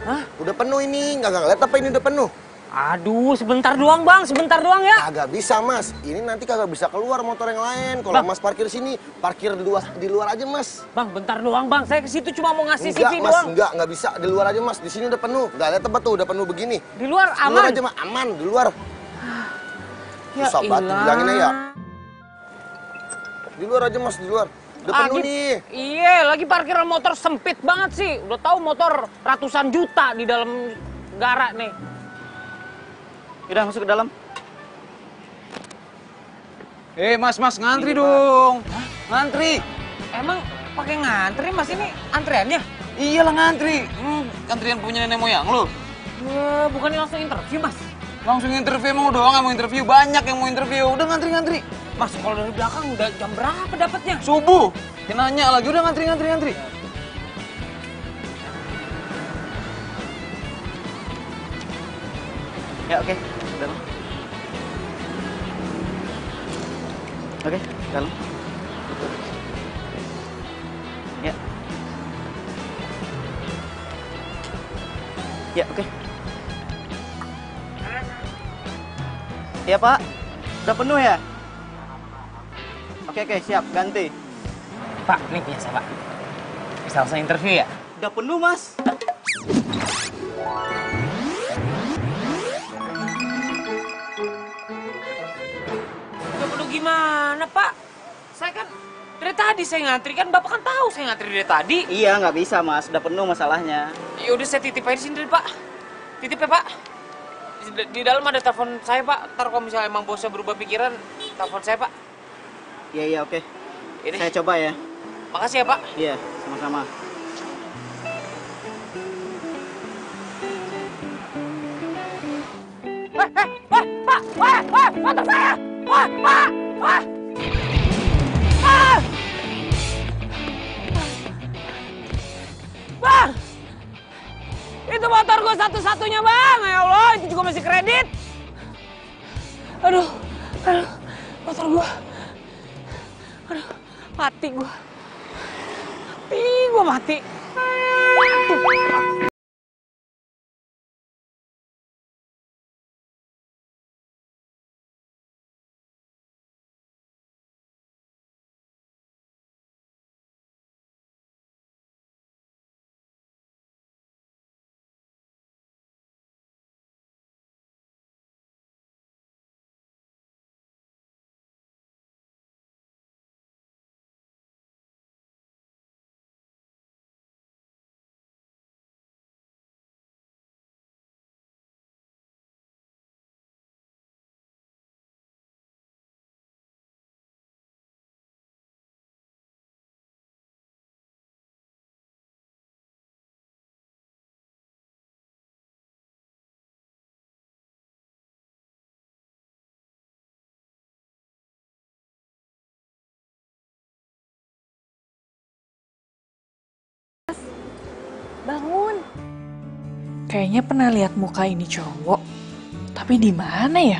Hah? Udah penuh ini, nggak ngeliat apa ini udah penuh? Aduh, sebentar doang bang, sebentar doang ya. Kagak bisa mas, ini nanti kagak bisa keluar motor yang lain. Kalau mas parkir sini, parkir di luar aja mas. Bang, bentar doang bang, saya ke situ cuma mau ngasih Enggak CV mas, doang. nggak bisa di luar aja mas. Di sini udah penuh, nggak lihat tempat tuh udah penuh begini. Di luar Di luar aman? aja mah aman, di luar. Ya Susah banget ilah. dibilanginnya ya. Di luar aja mas, di luar. Udah penuh nih. Iya, lagi parkiran motor sempit banget sih. Udah tahu motor ratusan juta di dalam gara nih. Udah masuk ke dalam. Mas, ngantri dong. Hah? Ngantri. Emang pakai ngantri mas, ini antreannya? Iyalah ngantri. Antrian punya nenek moyang lo. Bukannya langsung interview mas? Langsung interview, emang doang yang mau interview. Banyak yang mau interview. Udah ngantri. Mas, kalau dari belakang udah jam berapa dapatnya? Subuh. Dia nanya lagi, udah ngantri. Ya oke, dalam. Oke, dalam. Ya. Ya oke. Iya Pak, udah penuh ya? Oke siap, ganti. Pak, ini biasa pak. Bisa langsung interview ya? Udah penuh Mas. Udah perlu gimana pak? Saya kan dari tadi saya ngantri, kan bapak kan tahu saya ngantri dari tadi. Iya nggak bisa Mas, udah penuh masalahnya. Ya udah saya titip aja di sini pak. Titip ya pak. Di dalam ada telepon saya pak. Ntar kalau misalnya emang bosnya berubah pikiran, telepon saya pak. Iya oke. Ini. Saya coba ya. Makasih ya pak. Iya, sama-sama. Wah, motor saya! Wah, pak! Wah! Ah! Bang! Itu motor gue satu-satunya, Bang! Ya Allah, itu juga masih kredit. Aduh, motor gue. Aduh, mati gue. Mati. Bangun. Kayaknya pernah lihat muka ini cowok. Tapi di mana ya?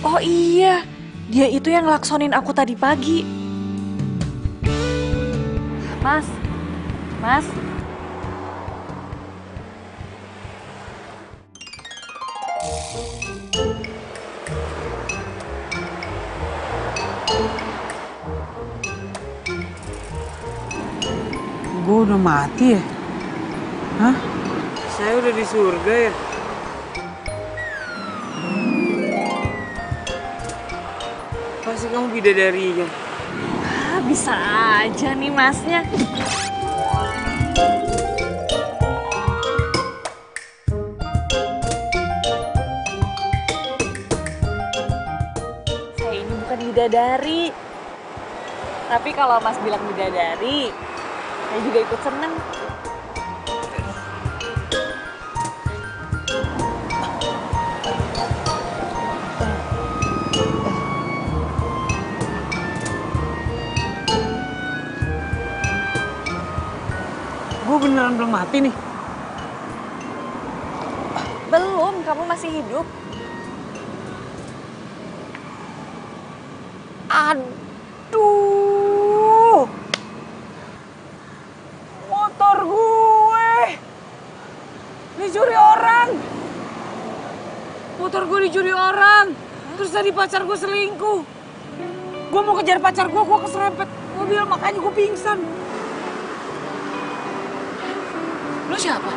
Oh iya, dia itu yang ngelaksonin aku tadi pagi. Mas. Gue udah mati ya? Hah? Saya udah di surga ya? Pasti kamu bidadarinya. Bisa aja nih masnya. Saya ini bukan bidadari. Tapi kalau mas bilang bidadari, saya juga ikut seneng. Gue beneran belum mati nih. Belum, kamu masih hidup. Aduh. Motor gue dicuri orang. Terus tadi pacar gue selingkuh. Gue mau kejar pacar gue keserempet mobil, makanya gue pingsan. Lu siapa?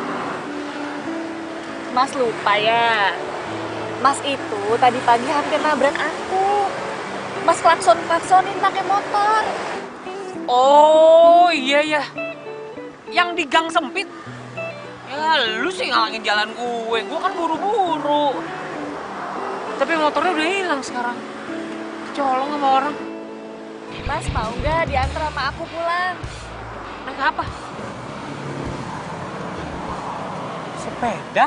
Mas lupa ya. Mas itu tadi pagi hampir nabrak aku. Mas klaksonin pakai motor. Oh iya ya. Yang di gang sempit. Ya lu sih ngalangin jalan gue kan buru-buru. Tapi motornya udah hilang sekarang. Kecolong sama orang. Mas mau nggak diantar sama aku pulang? Naik apa? Sepeda?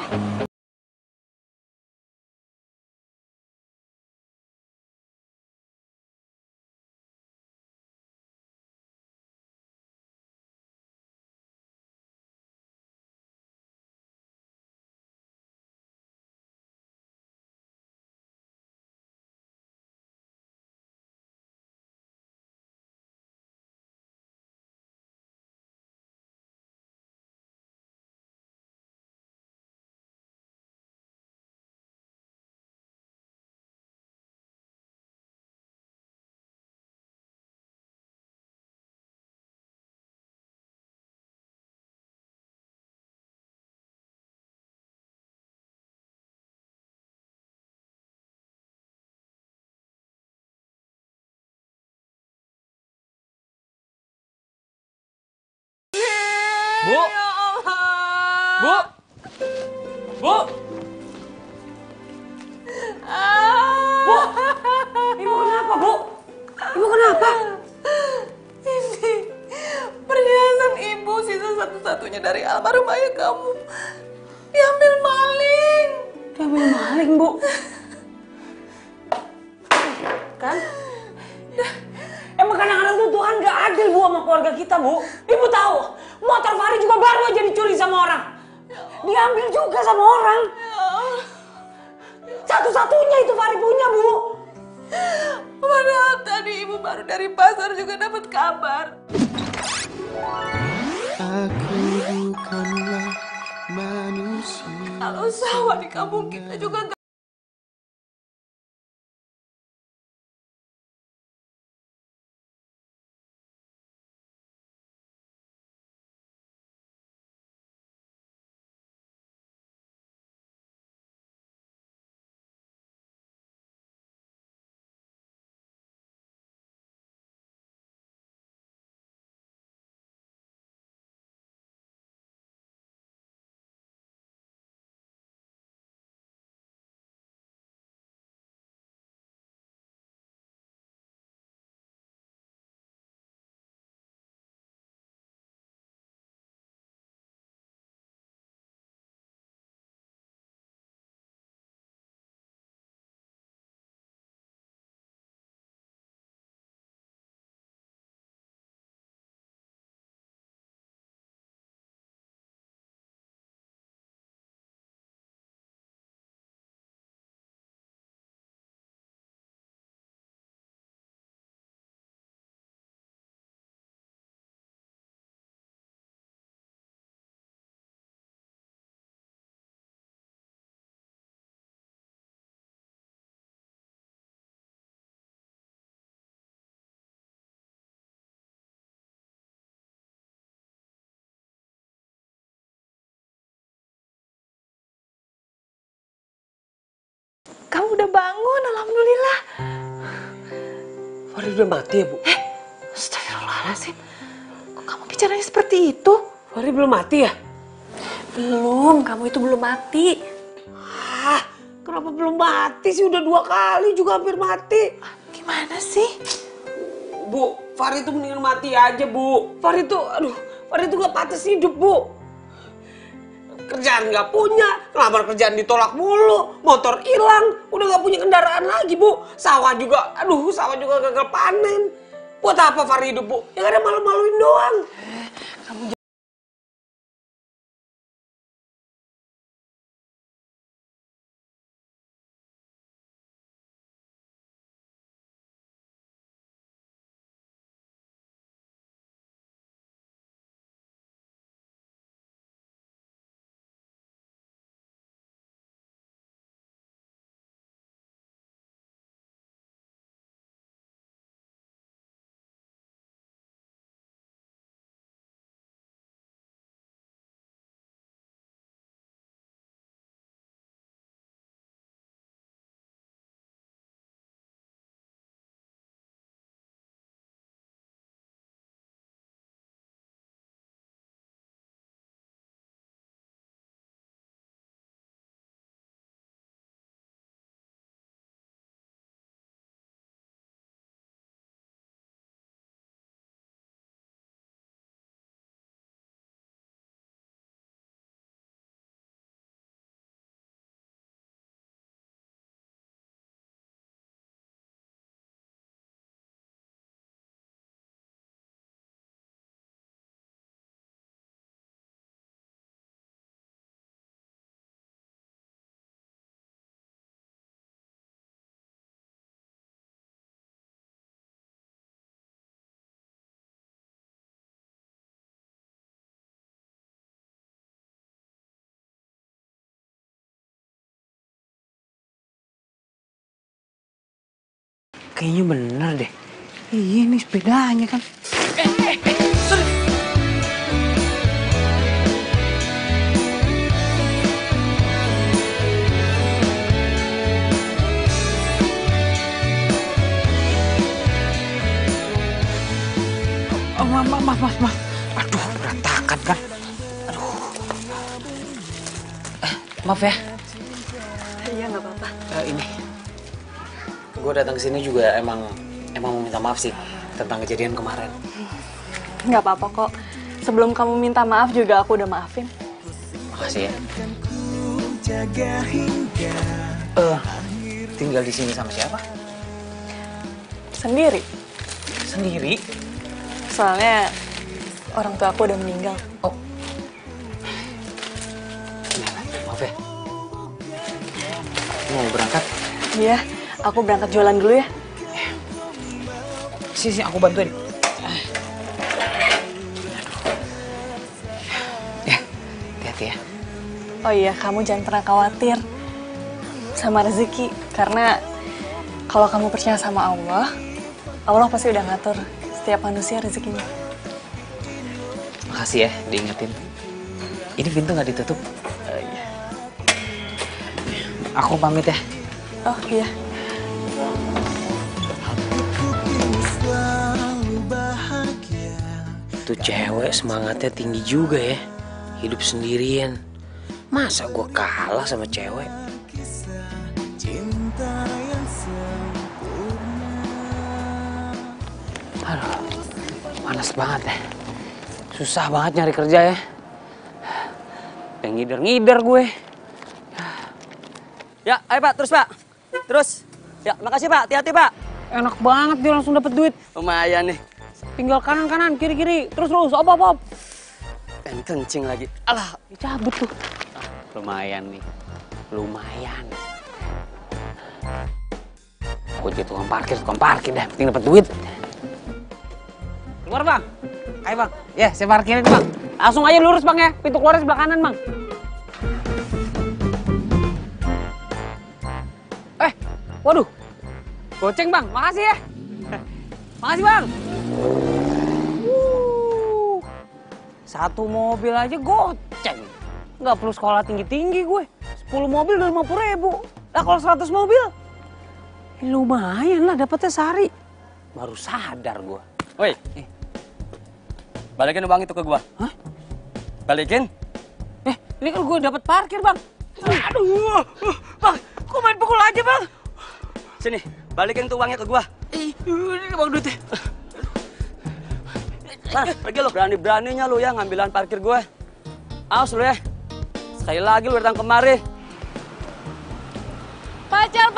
Bu? Bu? Bu? Bu? Ibu kenapa, Bu? Ibu kenapa? Ini perhiasan ibu sisa satu-satunya dari almarhum ayah kamu. Diambil maling. Diambil maling, Bu. Kan? Emang kadang-kadang tuh Tuhan gak adil, Bu, sama keluarga kita, Bu. Ibu tahu, motor Fahri juga baru aja dicuri sama orang. Diambil juga sama orang. Satu-satunya itu Fahri punya, Bu. Padahal tadi ibu baru dari pasar juga dapat kabar. Aku bukanlah manusia. Kalau sawah di kampung kita juga gak. Kamu udah bangun, alhamdulillah. Fahri udah mati ya, Bu? Astagfirullahaladzim. Kok kamu bicaranya seperti itu? Fahri belum mati ya? Belum, kamu itu belum mati. Ah, kenapa belum mati sih? Udah 2 kali juga hampir mati. Gimana sih? Bu, Fahri itu mendingan mati aja, Bu. Fahri itu gak pantas hidup, Bu. Kerjaan gak punya, ngelamar kerjaan ditolak mulu, motor hilang, udah gak punya kendaraan lagi, Bu. Sawah juga gagal panen. Buat apa Fahri hidup, Bu? Yang ada malu-maluin doang. Kamu kayaknya bener deh. Iya, ini sepedanya kan. Sorry. Oh, maaf. Aduh, berantakan kan. Aduh. Maaf ya. Iya, nggak apa-apa. Ini, gue datang ke sini juga emang mau minta maaf sih tentang kejadian kemarin. Nggak apa-apa kok. Sebelum kamu minta maaf juga aku udah maafin. Makasih ya. Tinggal di sini sama siapa? Sendiri. Sendiri? Soalnya orang tua aku udah meninggal. Oh. Maaf ya. Mau berangkat? Iya, aku berangkat jualan dulu ya. Sini, aku bantuin. Ya, hati-hati ya. Oh iya, kamu jangan pernah khawatir sama rezeki. Karena kalau kamu percaya sama Allah, Allah pasti udah ngatur setiap manusia rezekinya. Makasih ya, diingetin. Ini pintu nggak ditutup. Iya. Aku pamit ya. Oh iya. Tuh cewek semangatnya tinggi juga ya. Hidup sendirian. Masa gue kalah sama cewek? Aduh, panas banget ya. Susah banget nyari kerja ya. Pengen ngider-ngider gue. Ya, ayo Pak, terus Pak. Terus. Ya, makasih Pak, hati-hati Pak. Enak banget dia langsung dapet duit. Lumayan nih. Tinggal kanan-kanan, kiri-kiri. Terus, op. Pengen kencing lagi. Alah, Cabut tuh. Lumayan nih. Lumayan. Gue jadi tukang parkir dah. Penting dapet duit. Keluar bang. Ayo bang. Ya, saya parkirin bang. Langsung aja lurus bang ya. Pintu keluarnya sebelah kanan bang. Waduh. Goceng bang. Makasih ya. Makasih bang. Satu mobil aja goceng. Nggak perlu sekolah tinggi-tinggi gue. 10 mobil udah 50.000. Lah kalau 100 mobil, lumayan lah dapetnya sehari. Baru sadar gue. woi. Balikin uang itu ke gua. Hah? Balikin. Ini kan gue dapet parkir bang. Aduh, bang, kok main pukul aja bang? Sini, balikin tuh uangnya ke gua. Ini bang duitnya. Nah, pergi lo. Berani-beraninya lu ya ngambilan parkir gue. Awas lu ya. Sekali lagi lu datang kemari. Pecel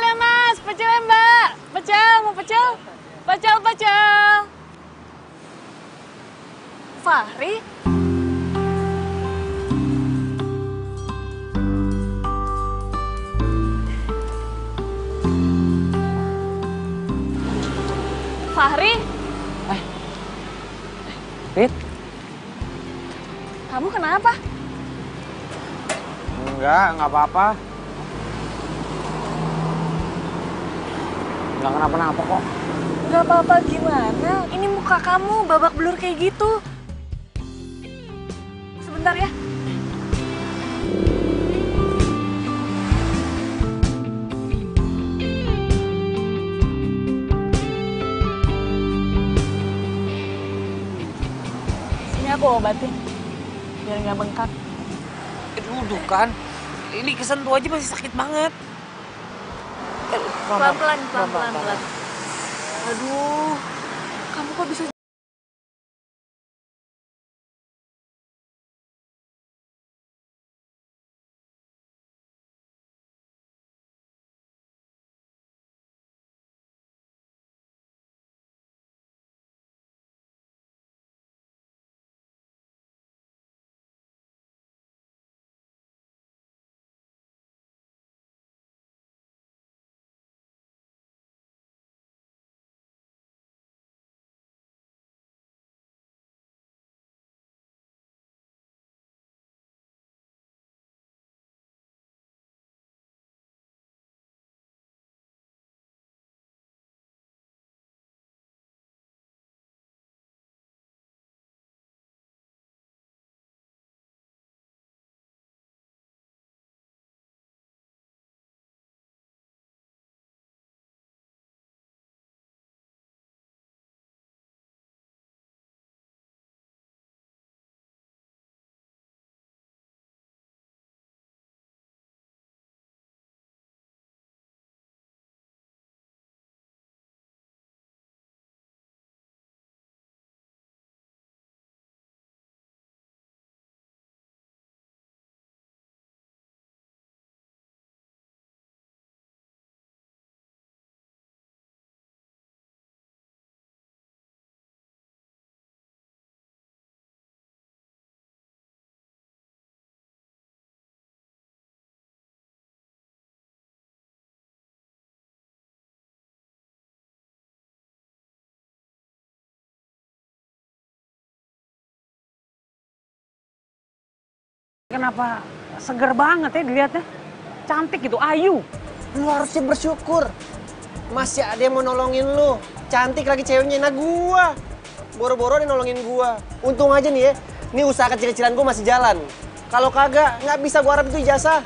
ya mas, pecel ya mbak. Mau pecel. Fahri? Fahri? Rit? Kamu kenapa? Nggak apa-apa. Nggak kenapa-napa kok. Gak apa-apa gimana? Ini muka kamu babak belur kayak gitu. Sebentar ya. Sini aku obatin. Biar nggak bengkak. Duduk kan. Ini kesentuh aja masih sakit banget. Pelan-pelan. Aduh, kamu kok bisa Kenapa seger banget ya dilihatnya? Cantik gitu, ayu. Lu harusnya bersyukur. Masih ada yang mau nolongin lu. Cantik lagi ceweknya, nah gua. Boro-boro dia nolongin gua. Untung aja nih ya, nih usaha kecil-kecilan gua masih jalan. Kalau kagak, nggak bisa gua harap itu ijazah.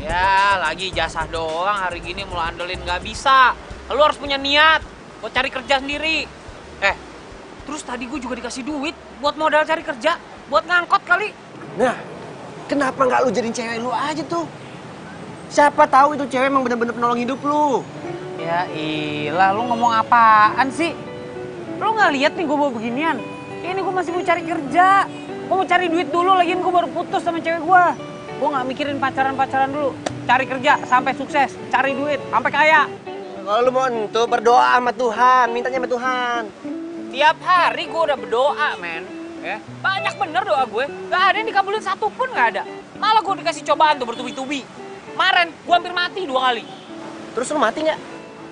Ya, lagi ijazah doang hari gini mau andelin nggak bisa. Lu harus punya niat buat cari kerja sendiri. Terus tadi gue juga dikasih duit buat modal cari kerja, buat ngangkot kali. Nah, kenapa nggak lu jadiin cewek lu aja tuh? Siapa tahu itu cewek emang bener-bener penolong hidup lu. Ya ilah, lu ngomong apaan sih? Lu nggak lihat nih gue bawa beginian? Ini gue masih mau cari kerja. Gue mau cari duit dulu, lagian gue baru putus sama cewek gue. Gue nggak mikirin pacaran-pacaran dulu. Cari kerja sampai sukses, cari duit sampai kaya. Kalau lu mau itu berdoa sama Tuhan, mintanya sama Tuhan. Tiap hari gue udah berdoa, men. Ya, banyak bener doa gue. Gak ada yang dikabulin satu pun gak ada. Malah gue dikasih cobaan tuh bertubi-tubi. Kemarin gue hampir mati 2 kali. Terus lu mati nggak?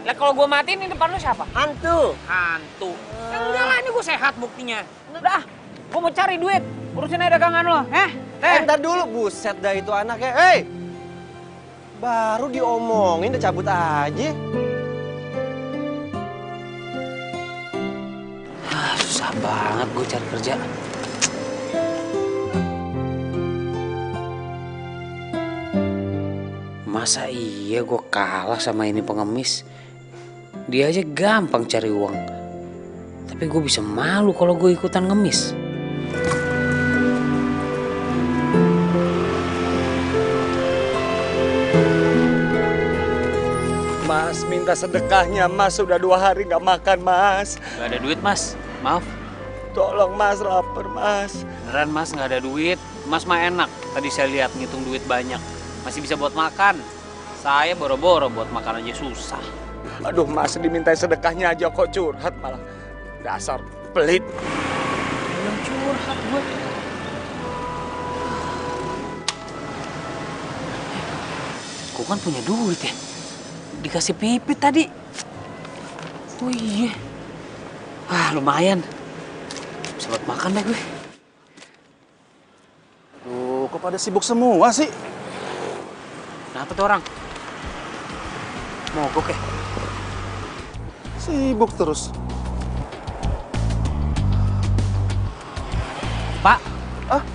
Lah kalau gue mati ini depan lu siapa? Hantu. Hantu. Ya udah lah, ini gue sehat buktinya. Udah, gue mau cari duit. Urusin aja dagangan lo, Ntar dulu, buset dah itu anaknya. Hei! Baru diomongin udah cabut aja. Susah banget gue cari kerja. Masa iya gue kalah sama ini pengemis? Dia aja gampang cari uang. Tapi gue bisa malu kalau gue ikutan ngemis. Mas, minta sedekahnya, Mas. Sudah 2 hari nggak makan, Mas. Gak ada duit, Mas. Maaf. Tolong, Mas, lapar, Mas. Beneran, Mas, nggak ada duit. Mas mah enak. Tadi saya lihat ngitung duit banyak. Masih bisa buat makan. Saya boro-boro buat makan aja susah. Aduh, Mas, diminta sedekahnya aja kok curhat malah. Dasar pelit. Belum curhat gue. Gue kan punya duit ya. Dikasih Pipit tadi. Oh iya. Lumayan. Bisa buat makan deh gue. Duh, kok pada sibuk semua sih? Kenapa tuh orang? Mogok ya? Sibuk terus. Pak,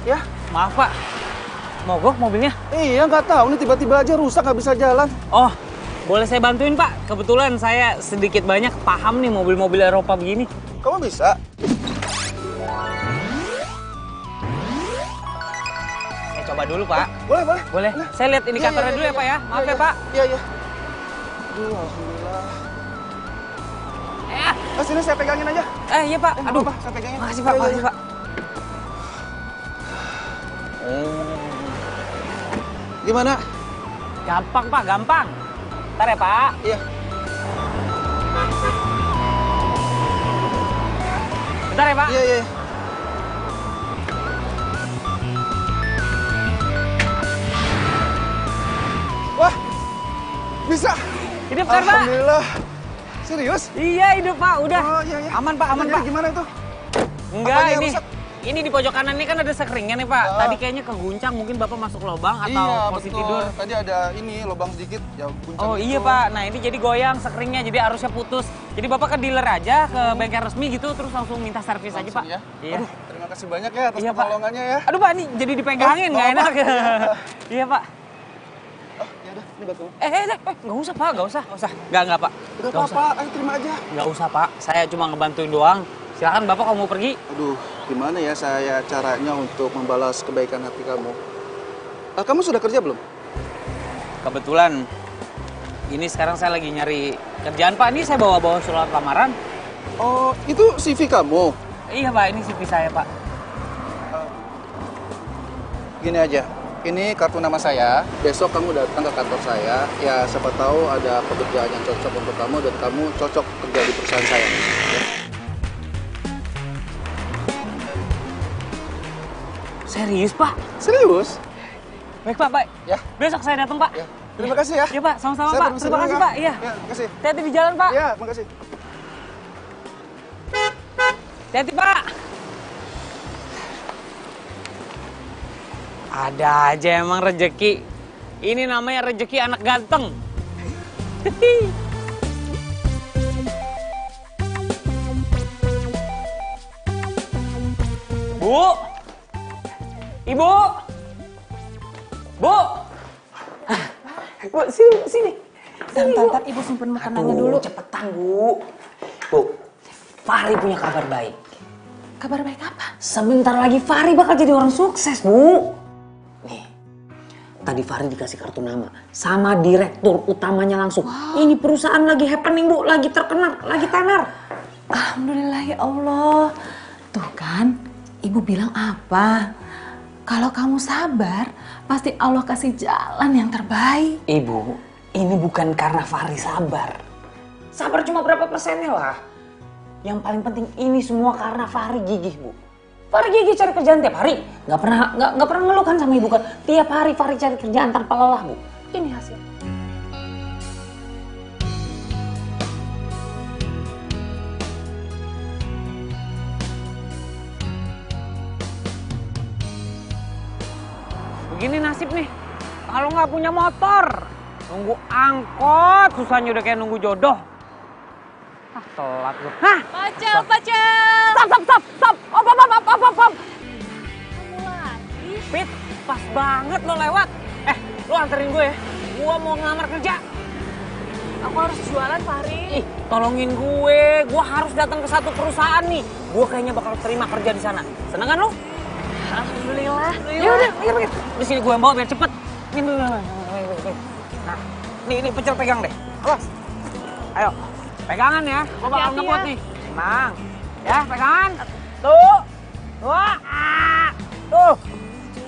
Ya? maaf Pak. Mogok mobilnya? Iya, nggak tahu nih tiba-tiba aja rusak nggak bisa jalan. Oh, boleh saya bantuin Pak? Kebetulan saya sedikit banyak paham nih mobil-mobil Eropa begini. Kamu bisa? Saya coba dulu Pak. Boleh, boleh. Boleh? Saya lihat indikatornya dulu ya Pak ya. Maaf ya Pak. Iya, iya. Aduh, alhamdulillah. Sini saya pegangin aja. Iya Pak. Aduh, Pak, saya pegangin. makasih Pak, makasih Pak. Gimana? Gampang Pak, gampang. Ntar ya Pak. Iya. Bentar ya Pak. Iya, iya. Wah, bisa. Hidup kan Pak? Alhamdulillah. Serius? Iya hidup Pak, udah. Oh, iya, iya. Aman Pak, aman Pak. Gimana itu? Enggak, Apanya yang ini. rusak? Ini di pojok kanan ini kan ada sekringnya nih Pak. Tadi kayaknya keguncang, mungkin Bapak masuk lubang atau Iya, posisi betul. tidur. Tadi ada ini lubang sedikit, ya guncang Oh gitu. iya Pak, nah ini jadi goyang sekringnya, jadi arusnya putus. Jadi Bapak ke dealer aja, ke bengkel resmi gitu, terus langsung minta servis aja Pak. Ya? Iya. Aduh, terima kasih banyak ya atas Iya, Pak. pertolongannya ya. Aduh Pak, ini jadi dipegangin, nggak enak. Iya Pak. Oh, ya udah, ini buat kamu. Nggak usah Pak, nggak usah. Nggak Pak. Udah Nggak apa-apa, ayo terima aja. Nggak usah Pak, saya cuma ngebantuin doang. Silakan Bapak kalau mau pergi. Aduh, gimana ya saya caranya untuk membalas kebaikan hati kamu? Kamu sudah kerja belum? Kebetulan, ini sekarang saya lagi nyari kerjaan Pak. Ini saya bawa-bawa surat lamaran. Oh, itu CV kamu? Iya Pak, ini CV saya Pak. Gini aja, ini kartu nama saya. Besok kamu datang ke kantor saya. Ya, siapa tahu ada pekerjaan yang cocok untuk kamu dan kamu cocok kerja di perusahaan saya. Ya. Serius Pak? Serius? Baik Pak, baik. Ya. Besok saya datang Pak. Ya. Terima kasih ya. Iya, Pak. Sama-sama, Saya Pak. permisi Terima dulu kasih, ya. Pak. Iya. Ya, makasih. Hati-hati di jalan, Pak. Iya, makasih. Hati-hati, Pak. Ada aja emang rezeki. Ini namanya rezeki anak ganteng. Bu! Ibu! Bu! Bu, sini. Bentar, Ibu simpen makanannya dulu. Cepetan, Bu. Bu, Fahri punya kabar baik. Kabar baik apa? Sebentar lagi Fahri bakal jadi orang sukses, Bu. Nih, tadi Fahri dikasih kartu nama sama direktur utamanya langsung. Wow. Ini perusahaan lagi happening, Bu. Lagi terkenal, lagi tenar. Alhamdulillah ya Allah. Tuh kan, Ibu bilang apa? Kalau kamu sabar, pasti Allah kasih jalan yang terbaik. Ibu, ini bukan karena Fahri sabar. Sabar cuma berapa persennya lah. Yang paling penting ini semua karena Fahri gigih, Bu. Fahri gigih cari kerjaan tiap hari. Nggak pernah ngeluh kan sama Ibu kan. Tiap hari Fahri cari kerjaan tanpa lelah, Bu. Ini hasil. Begini nasib nih, kalau nggak punya motor, nunggu angkot, susahnya udah kayak nunggu jodoh. Ah, telat lu. Hah? Pacel. Stop. Op. Kamu lagi? Pit, pas banget lo lewat. Lo anterin gue ya. Gue mau ngelamar kerja. Aku harus jualan, Fahri. Ih, tolongin gue harus datang ke satu perusahaan nih. Gue kayaknya bakal terima kerja di sana. Seneng kan lo? Alhamdulillah. Ya udah, pikir. Di sini gue yang bawa biar cepet. Nah, nih pecel pegang deh. Awas. Ayo, pegangan ya. Gue bakal Hati-hati ngebut ya. nih. Tenang. Ya, pegangan. Tuh. Tuh.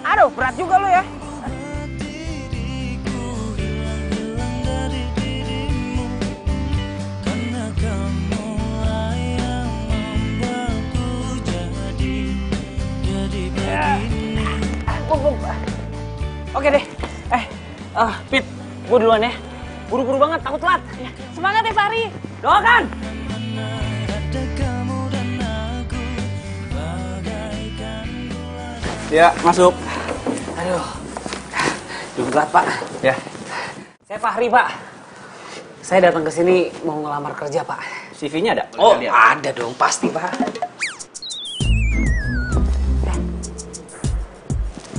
Aduh, berat juga lo ya. Oke deh. Pit, gue duluan ya. Buru-buru banget, takut telat. Semangat ya, Fahri. Doakan. Ya, masuk. Aduh. Belum telat, Pak. Ya. Saya Fahri, Pak. Saya datang ke sini mau ngelamar kerja, Pak. CV-nya ada? Oh, ada dong, pasti, Pak.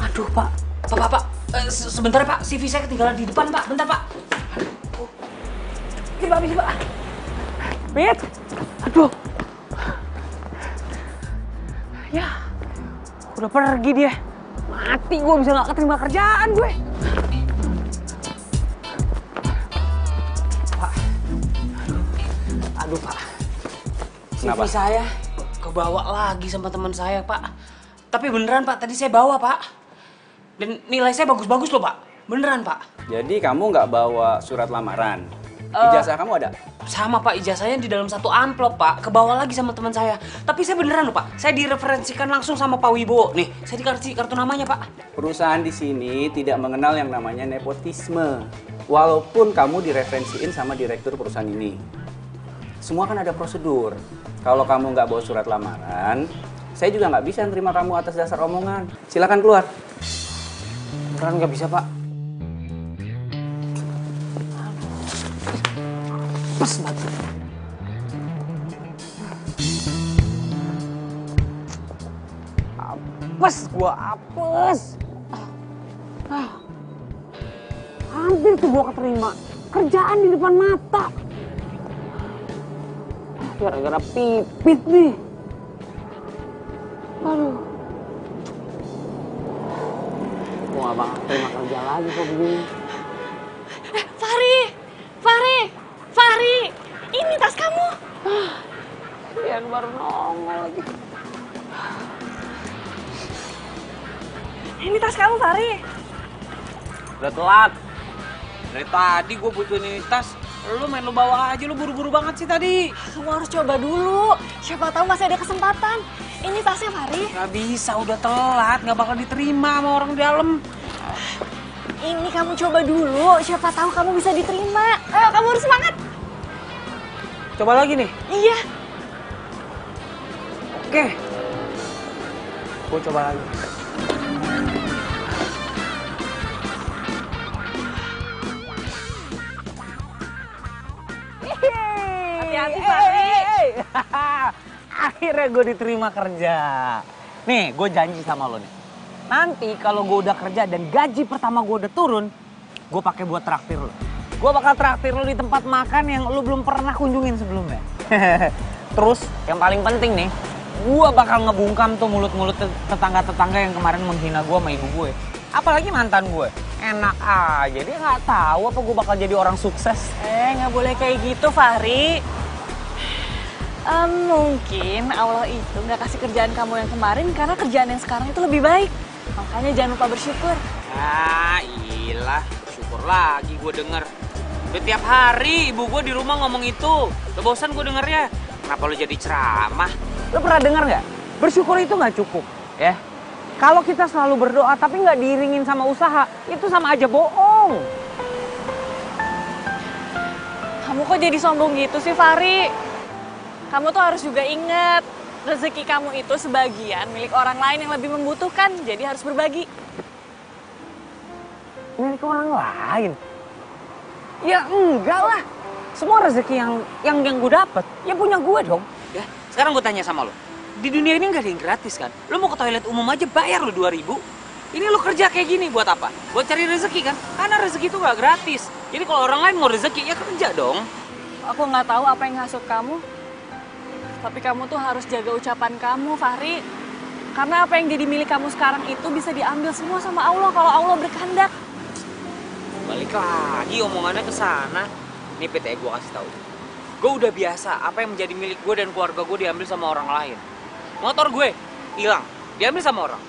Aduh, Pak. Pak. Sebentar, Pak. CV saya ketinggalan di depan, Pak. Bentar, Pak. Ini, Pak. Pit. Aduh. Ya. Udah pergi dia. Mati gue, bisa nggak keterima kerjaan gue. Pak. Aduh, Pak. CV saya kebawa lagi sama teman saya, Pak. Tapi beneran, Pak. Tadi saya bawa, Pak. Dan nilai saya bagus-bagus loh, Pak. Beneran, Pak. Jadi kamu nggak bawa surat lamaran? Ijazah kamu ada? Sama, Pak. Ijazahnya di dalam satu amplop, Pak. Kebawa lagi sama teman saya. Tapi saya beneran loh, Pak. Saya direferensikan langsung sama Pak Wibowo. Nih, saya dikasih kartu namanya, Pak. Perusahaan di sini tidak mengenal yang namanya nepotisme. Walaupun kamu direferensiin sama direktur perusahaan ini. Semua kan ada prosedur. Kalau kamu nggak bawa surat lamaran, saya juga nggak bisa nerima kamu atas dasar omongan. Silakan keluar. Beneran nggak bisa, Pak. Pas banget. Apes, gua apes. Hampir tuh gua keterima. Kerjaan di depan mata. Gara-gara pipit nih. Aduh. Gua gak bakal terima kerja lagi kok begini. Fahri, ini tas kamu. Yang baru nongol lagi. Ini tas kamu, Fahri. Udah telat. Dari tadi gue butuhin ini tas. Lu main lu bawa aja, lu buru-buru banget sih tadi. Kamu harus coba dulu. Siapa tahu masih ada kesempatan. Ini tasnya, Fahri. Gak bisa, udah telat. Gak bakal diterima sama orang di dalam. ini kamu coba dulu, siapa tahu kamu bisa diterima. Ayo, kamu harus semangat. Coba lagi nih. Iya. Oke. Gue coba lagi. Hati-hati, Fahri. Akhirnya gue diterima kerja. Nih, gue janji sama lo nih. Nanti kalau gue udah kerja dan gaji pertama gue udah turun, gue pakai buat traktir lo. Gue bakal traktir lo di tempat makan yang lo belum pernah kunjungin sebelumnya. Terus, yang paling penting nih, gue bakal ngebungkam tuh mulut-mulut tetangga-tetangga yang kemarin menghina gue sama ibu gue. Apalagi mantan gue. Enak aja, dia nggak tahu apa gue bakal jadi orang sukses. Nggak boleh kayak gitu, Fahri. Mungkin Allah itu nggak kasih kerjaan kamu yang kemarin karena kerjaan yang sekarang itu lebih baik. Makanya jangan lupa bersyukur. Ah, iyalah. Syukur lagi gue denger. Udah tiap hari ibu gue di rumah ngomong itu. Udah bosan gue dengernya. Kenapa lo jadi ceramah? Lo pernah dengar nggak? Bersyukur itu nggak cukup, ya. Kalau kita selalu berdoa tapi nggak diiringin sama usaha, itu sama aja bohong. Kamu kok jadi sombong gitu sih, Fahri? Kamu tuh harus juga ingat, rezeki kamu itu sebagian milik orang lain yang lebih membutuhkan, jadi harus berbagi. Milik orang lain? Ya enggak lah. Semua rezeki yang gue dapet, ya punya gue dong. Ya, sekarang gue tanya sama lo. Di dunia ini nggak ada yang gratis kan? Lo mau ke toilet umum aja bayar lo 2.000. Ini lo kerja kayak gini buat apa? Buat cari rezeki kan? Karena rezeki itu nggak gratis. Jadi kalau orang lain mau rezeki ya kerja dong. Aku nggak tahu apa yang ngasut kamu. Tapi kamu tuh harus jaga ucapan kamu, Fahri. Karena apa yang jadi milik kamu sekarang itu bisa diambil semua sama Allah kalau Allah berkehendak. Balik lagi omongannya ke sana. Nih PT gue kasih tahu. Gue udah biasa apa yang menjadi milik gue dan keluarga gue diambil sama orang lain. Motor gue hilang, diambil sama orang.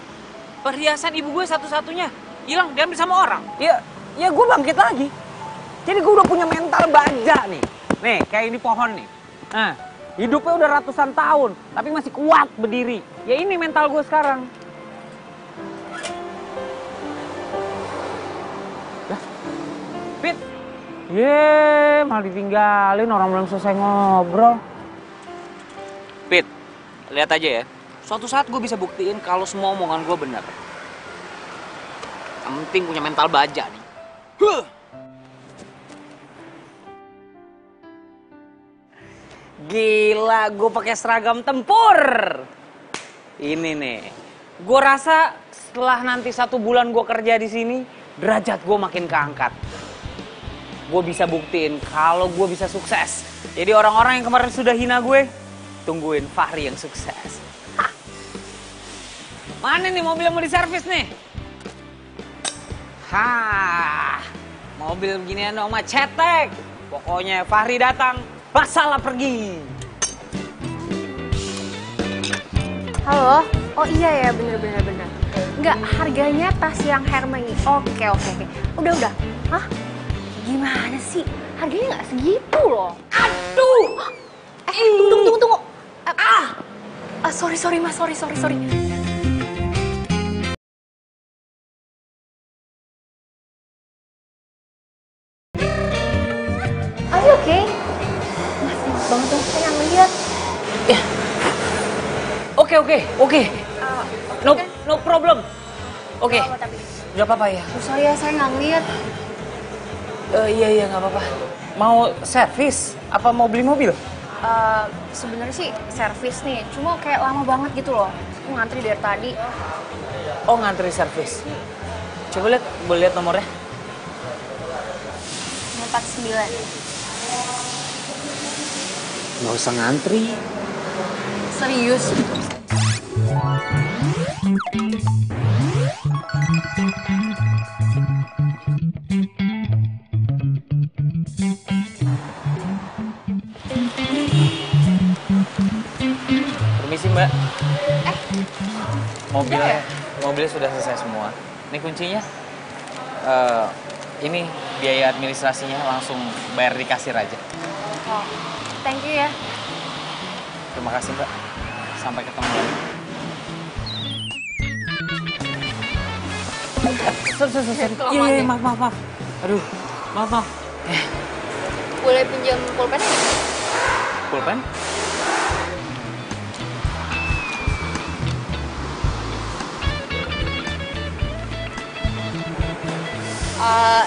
Perhiasan ibu gue satu-satunya hilang, diambil sama orang. Ya gue bangkit lagi. Jadi gue udah punya mental baja nih. Nih, kayak ini pohon nih. Nah, hidupnya udah ratusan tahun, tapi masih kuat berdiri. Ya ini mental gue sekarang. Lah, Pit. Malah ditinggalin, orang belum selesai ngobrol. Pit, lihat aja ya. Suatu saat gue bisa buktiin kalau semua omongan gue benar. Yang penting punya mental baja nih. Gila, gue pakai seragam tempur. Ini nih, gue rasa setelah nanti 1 bulan gue kerja di sini, derajat gue makin keangkat. Gue bisa buktiin kalau gue bisa sukses. Jadi orang-orang yang kemarin sudah hina gue, tungguin Fahri yang sukses. Hah. Mana nih mobil yang mau diservis nih? Hah, mobil beginian oma cetek. Pokoknya Fahri datang, masalah pergi. Halo? Oh iya ya, bener. Enggak, harganya tas yang Hermes. Oke. Udah. Hah? Gimana sih? Harganya nggak segitu loh. Aduh! Tunggu. Sorry mas, sorry. Are you okay? Mas, banget dong, saya nggak ngeliat. Ya. Oke. No problem. Oke. Gak apa-apa ya. Sorry ya, saya nggak ngeliat. Iya, nggak apa-apa. Mau servis? Apa mau beli mobil? Sebenarnya sih servis nih, cuma kayak lama banget gitu loh. Aku ngantri dari tadi. Oh, ngantri servis. Coba lihat, boleh lihat nomornya? 49. Nggak usah ngantri. Serius? Permisi Mbak. Mobilnya sudah selesai semua. Ini kuncinya. Ini biaya administrasinya langsung bayar di kasir aja. Oh, thank you ya. Terima kasih Mbak. Sampai ketemu lagi. sorry. Iya, maaf. Aduh, maaf. Boleh pinjam pulpen nggak? Pulpen?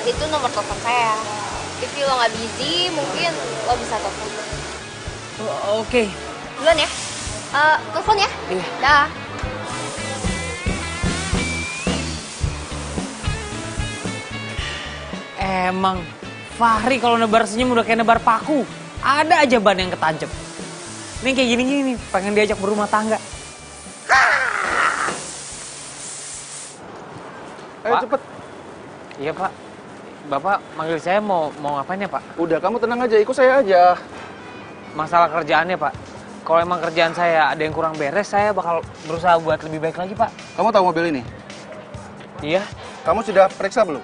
Itu nomor telepon saya. If lo nggak busy, mungkin lo bisa telepon. Oke. Duluan ya. Telepon ya. Iya. Dah. Emang Fahri kalau nebar senyum udah kayak nebar paku. Ada aja ban yang ketancep. Nih kayak gini nih, pengen diajak berumah tangga. Ayo cepet. Iya Pak. Bapak manggil saya mau ngapain ya Pak? Udah, kamu tenang aja, ikut saya aja. Masalah kerjaannya Pak. Kalau emang kerjaan saya ada yang kurang beres, saya bakal berusaha buat lebih baik lagi Pak. Kamu tahu mobil ini? Iya. Kamu sudah periksa belum?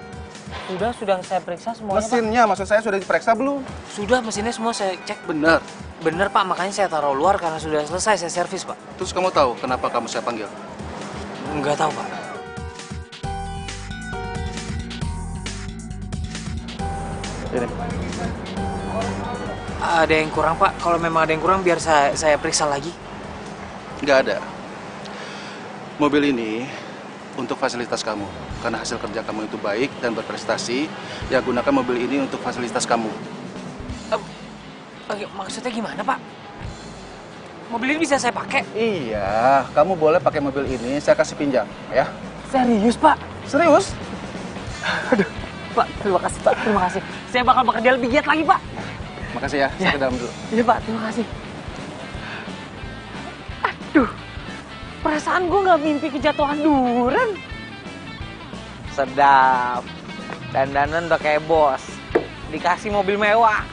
Sudah saya periksa semuanya Mesinnya, maksud saya sudah diperiksa belum? Sudah, mesinnya semua saya cek. Benar. Bener Pak, makanya saya taruh luar karena sudah selesai saya servis Pak. Terus kamu tahu kenapa kamu saya panggil? Nggak tahu Pak. Ini. Ada yang kurang Pak, kalau memang ada yang kurang biar saya periksa lagi. Nggak ada. Mobil ini untuk fasilitas kamu. Karena hasil kerja kamu itu baik dan berprestasi, ya gunakan mobil ini untuk fasilitas kamu. Maksudnya gimana Pak? Mobil ini bisa saya pakai? Iya, kamu boleh pakai mobil ini, saya kasih pinjam, ya. Serius Pak? Serius? Aduh, Pak, terima kasih Pak, terima kasih. Saya bakal bekerja lebih giat lagi Pak. Makasih ya, saya ke dalam dulu. Iya Pak, terima kasih. Aduh, perasaan gue nggak mimpi kejatuhan duren. Sedap. Dandanan udah kayak bos. Dikasih mobil mewah.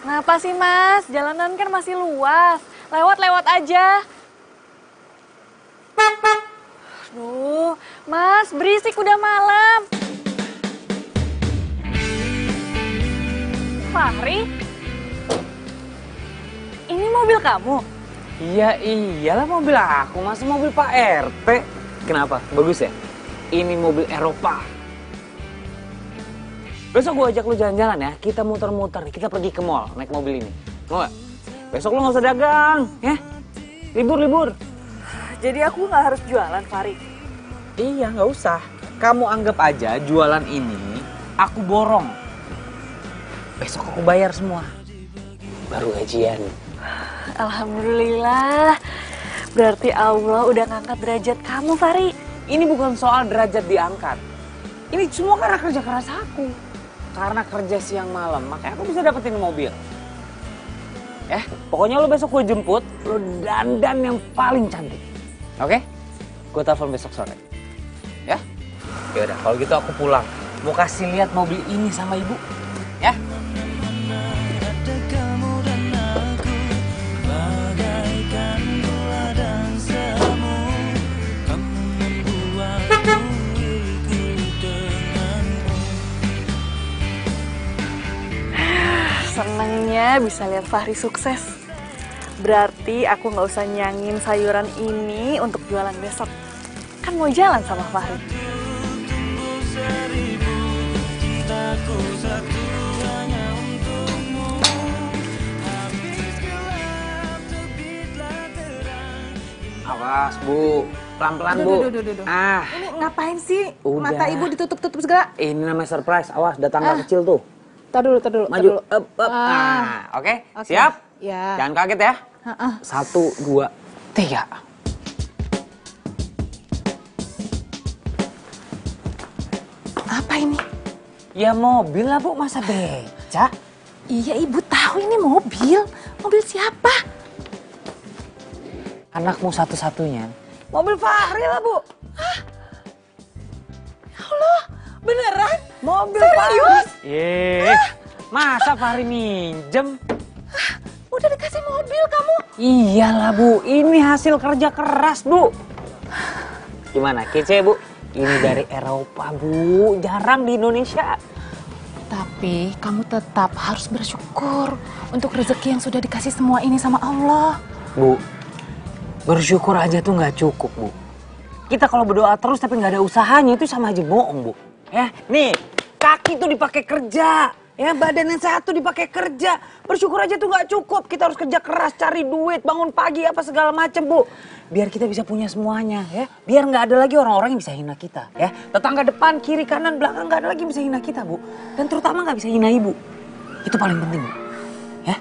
Kenapa sih Mas? Jalanan kan masih luas. Lewat-lewat aja. Aduh, Mas berisik udah malam. Fahri? Ini mobil kamu? Iya, iyalah mobil aku. Masa mobil Pak RT? Kenapa? Bagus ya? Ini mobil Eropa. Besok gue ajak lu jalan-jalan ya. Kita muter-muter, kita pergi ke mall naik mobil ini. Mau gak? Besok lu gak usah dagang, ya? Libur-libur. Jadi aku nggak harus jualan, Fahri? Iya, nggak usah. Kamu anggap aja jualan ini aku borong. Besok aku bayar semua. Baru gajian. Alhamdulillah. Berarti Allah udah ngangkat derajat kamu, Fahri. Ini bukan soal derajat diangkat. Ini semua karena kerja keras aku. Karena kerja siang malam, makanya aku bisa dapetin mobil. Pokoknya lo besok gue jemput, lo dandan yang paling cantik. Oke? Gue telepon besok sore. Ya? Yaudah, kalau gitu aku pulang. Mau kasih lihat mobil ini sama ibu. Ya? Senengnya bisa lihat Fahri sukses. Berarti aku nggak usah nyangin sayuran ini untuk jualan besok. Kan mau jalan sama Fahri. Awas, Bu. Pelan-pelan, Bu. Ah. Ini ngapain sih? Udah. Mata ibu ditutup-tutup segala. Ini namanya surprise. Awas, ada tangga kecil tuh. Tar dulu. Maju. Up. Oke. Siap? Ya. Jangan kaget ya. 1, 2, 3. Apa ini? Ya mobil lah, Bu. Masa beca? Iya, ibu tahu ini mobil. Mobil siapa? Anakmu satu-satunya. Mobil Fahri lah, Bu. Hah? Ya Allah, beneran? Mobil serius? Fahri. Masa Fahri minjem? Udah dikasih mobil kamu? Iyalah, Bu. Ini hasil kerja keras, Bu. Gimana, kece, Bu? Ini dari Eropa, Bu. Jarang di Indonesia. Tapi kamu tetap harus bersyukur untuk rezeki yang sudah dikasih semua ini sama Allah. Bu, bersyukur aja tuh nggak cukup, Bu. Kita kalau berdoa terus tapi nggak ada usahanya itu sama aja bohong, Bu. Ya, nih kaki tuh dipakai kerja, ya badan yang sehat tuh dipakai kerja. Bersyukur aja tuh nggak cukup. Kita harus kerja keras, cari duit, bangun pagi apa segala macem, Bu. Biar kita bisa punya semuanya, ya. Biar nggak ada lagi orang-orang yang bisa hina kita, ya. Tetangga depan, kiri, kanan, belakang nggak ada lagi yang bisa hina kita, Bu. Dan terutama nggak bisa hina Ibu. Itu paling penting, Bu. Ya.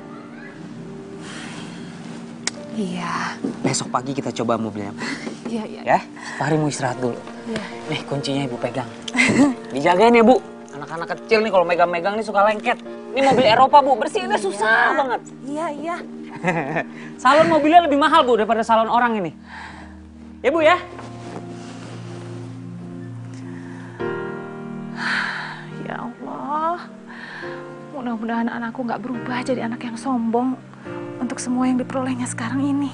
Iya. Besok pagi kita coba mobilnya. Iya, iya. Ya, Fahri mau istirahat dulu. Iya. Nih kuncinya Ibu pegang. Dijagain ya, Bu. Anak-anak kecil nih kalau megang-megang nih suka lengket. Ini mobil Eropa, Bu. Bersihinnya susah banget. Iya, iya. Salon mobilnya lebih mahal, Bu, daripada salon orang ini. Ya, Bu, ya? Ya Allah. Mudah-mudahan anakku nggak berubah jadi anak yang sombong untuk semua yang diperolehnya sekarang ini.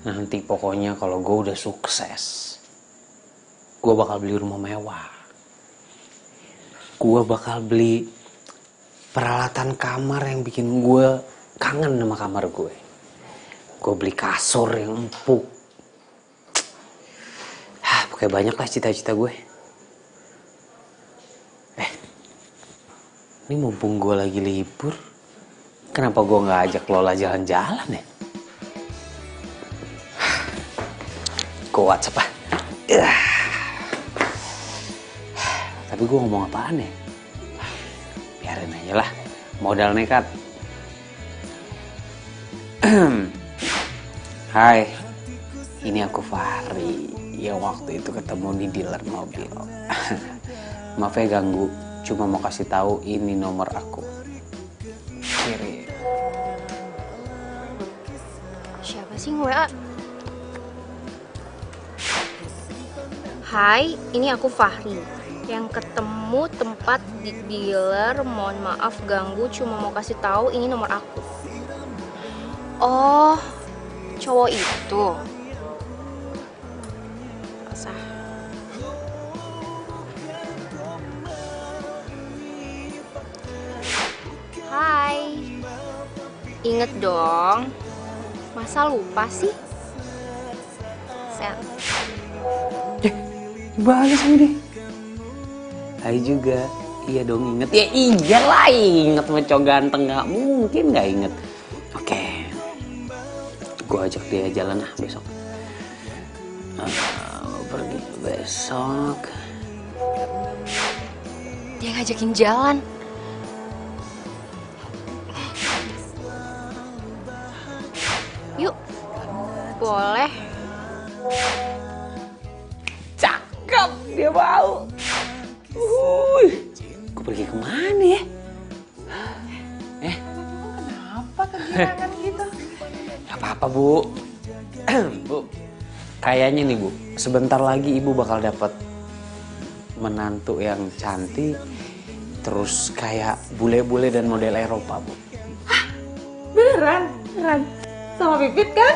Nanti pokoknya kalau gue udah sukses, gue bakal beli rumah mewah. Gue bakal beli peralatan kamar yang bikin gue kangen sama kamar gue. Gue beli kasur yang empuk. Pokoknya banyak lah cita-cita gue. Ini mumpung gue lagi libur, kenapa gue gak ajak Lola jalan-jalan ya? Gue WhatsApp ah. Tapi gue ngomong apaan ya? Biarin aja lah, modal nekat. Hai, ini aku Fahri yang waktu itu ketemu di dealer mobil. Maaf ya ganggu, cuma mau kasih tahu ini nomor aku. Kirim. Siapa sih WA? Hai, ini aku Fahri yang ketemu tempat di dealer. Mohon maaf ganggu, cuma mau kasih tahu ini nomor aku. Oh, cowok itu. Sah. Hai. Ingat dong. Masa lupa sih? Set. Bagus sama deh. Hai juga. Iya dong inget. Ya iyalah inget sama cowok ganteng. Gak mungkin gak inget. Oke. Gue ajak dia jalan lah besok. Pergi besok. Dia ngajakin jalan. Yuk. Boleh. Cakep, dia mau. Gue pergi kemana ya? Kenapa kegirangan gitu? Gak apa-apa, Bu. Bu, kayaknya nih, Bu. Sebentar lagi Ibu bakal dapat menantu yang cantik. Terus kayak bule-bule dan model Eropa, Bu. Beneran? Beneran? Sama Pipit kan?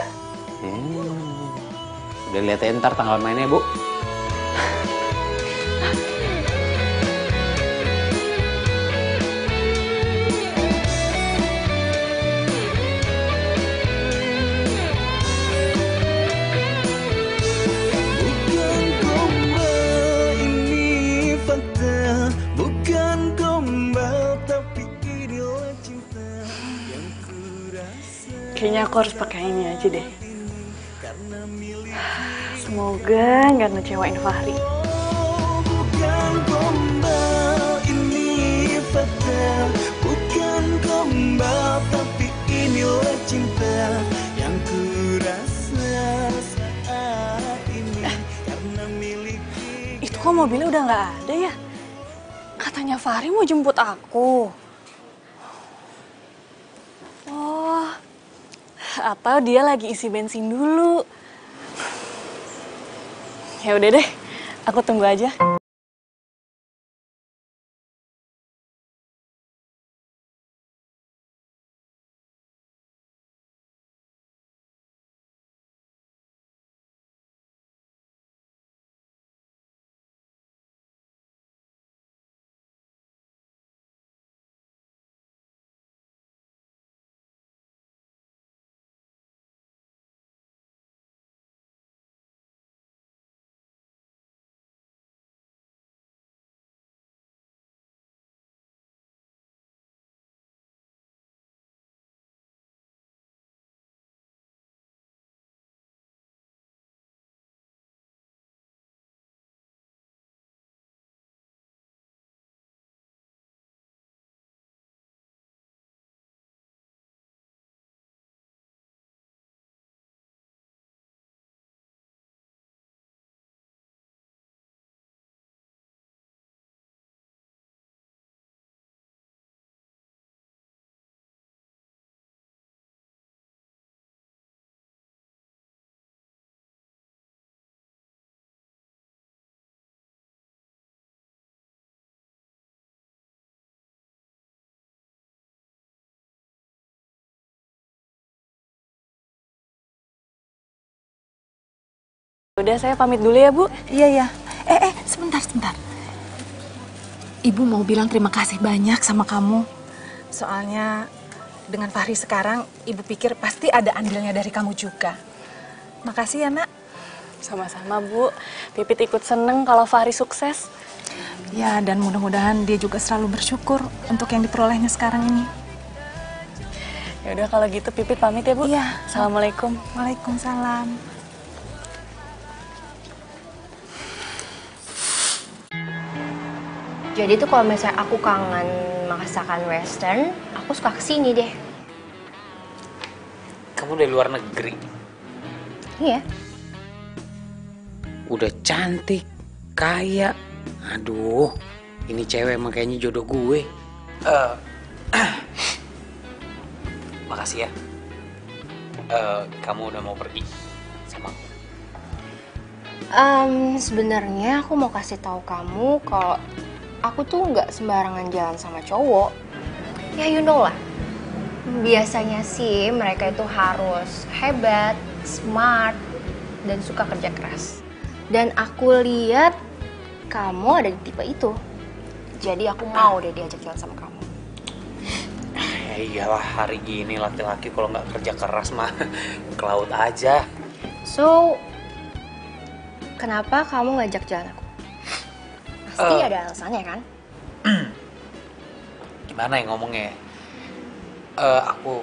Udah lihat ya ntar tanggal mainnya, Bu. Kayaknya aku harus pakai ini aja deh. Semoga nggak ngecewain Fahri. Bukan gombal ini fatal, bukan gombal tapi inilah cinta yang kurasa saat ini karena miliki. Itu kok mobilnya udah nggak ada ya? Katanya Fahri mau jemput aku. Oh, atau dia lagi isi bensin dulu. Ya udah deh, aku tunggu aja. Udah, saya pamit dulu ya, Bu. Iya, iya. Sebentar. Ibu mau bilang terima kasih banyak sama kamu. Soalnya dengan Fahri sekarang, Ibu pikir pasti ada andilnya dari kamu juga. Makasih ya, Nak. Sama-sama, Bu. Pipit ikut seneng kalau Fahri sukses. Ya, dan mudah-mudahan dia juga selalu bersyukur untuk yang diperolehnya sekarang ini. Ya udah kalau gitu Pipit pamit ya, Bu. Iya. Assalamualaikum. Waalaikumsalam. Jadi tuh kalau misalnya aku kangen masakan western, aku suka kesini deh. Kamu dari luar negeri. Iya. Udah cantik, kaya. Aduh, ini cewek emang kayaknya jodoh gue. Makasih ya. Kamu udah mau pergi sama aku. Sebenarnya aku mau kasih tahu kamu kalau aku tuh nggak sembarangan jalan sama cowok. Ya you know lah. Biasanya sih mereka itu harus hebat, smart, dan suka kerja keras. Dan aku lihat kamu ada di tipe itu. Jadi aku mau deh diajak jalan sama kamu. Ya iyalah, hari gini laki-laki kalau nggak kerja keras mah ke laut aja. So, kenapa kamu ngajak jalan aku? Pasti ada alasannya kan? Gimana ya ngomongnya ya? Aku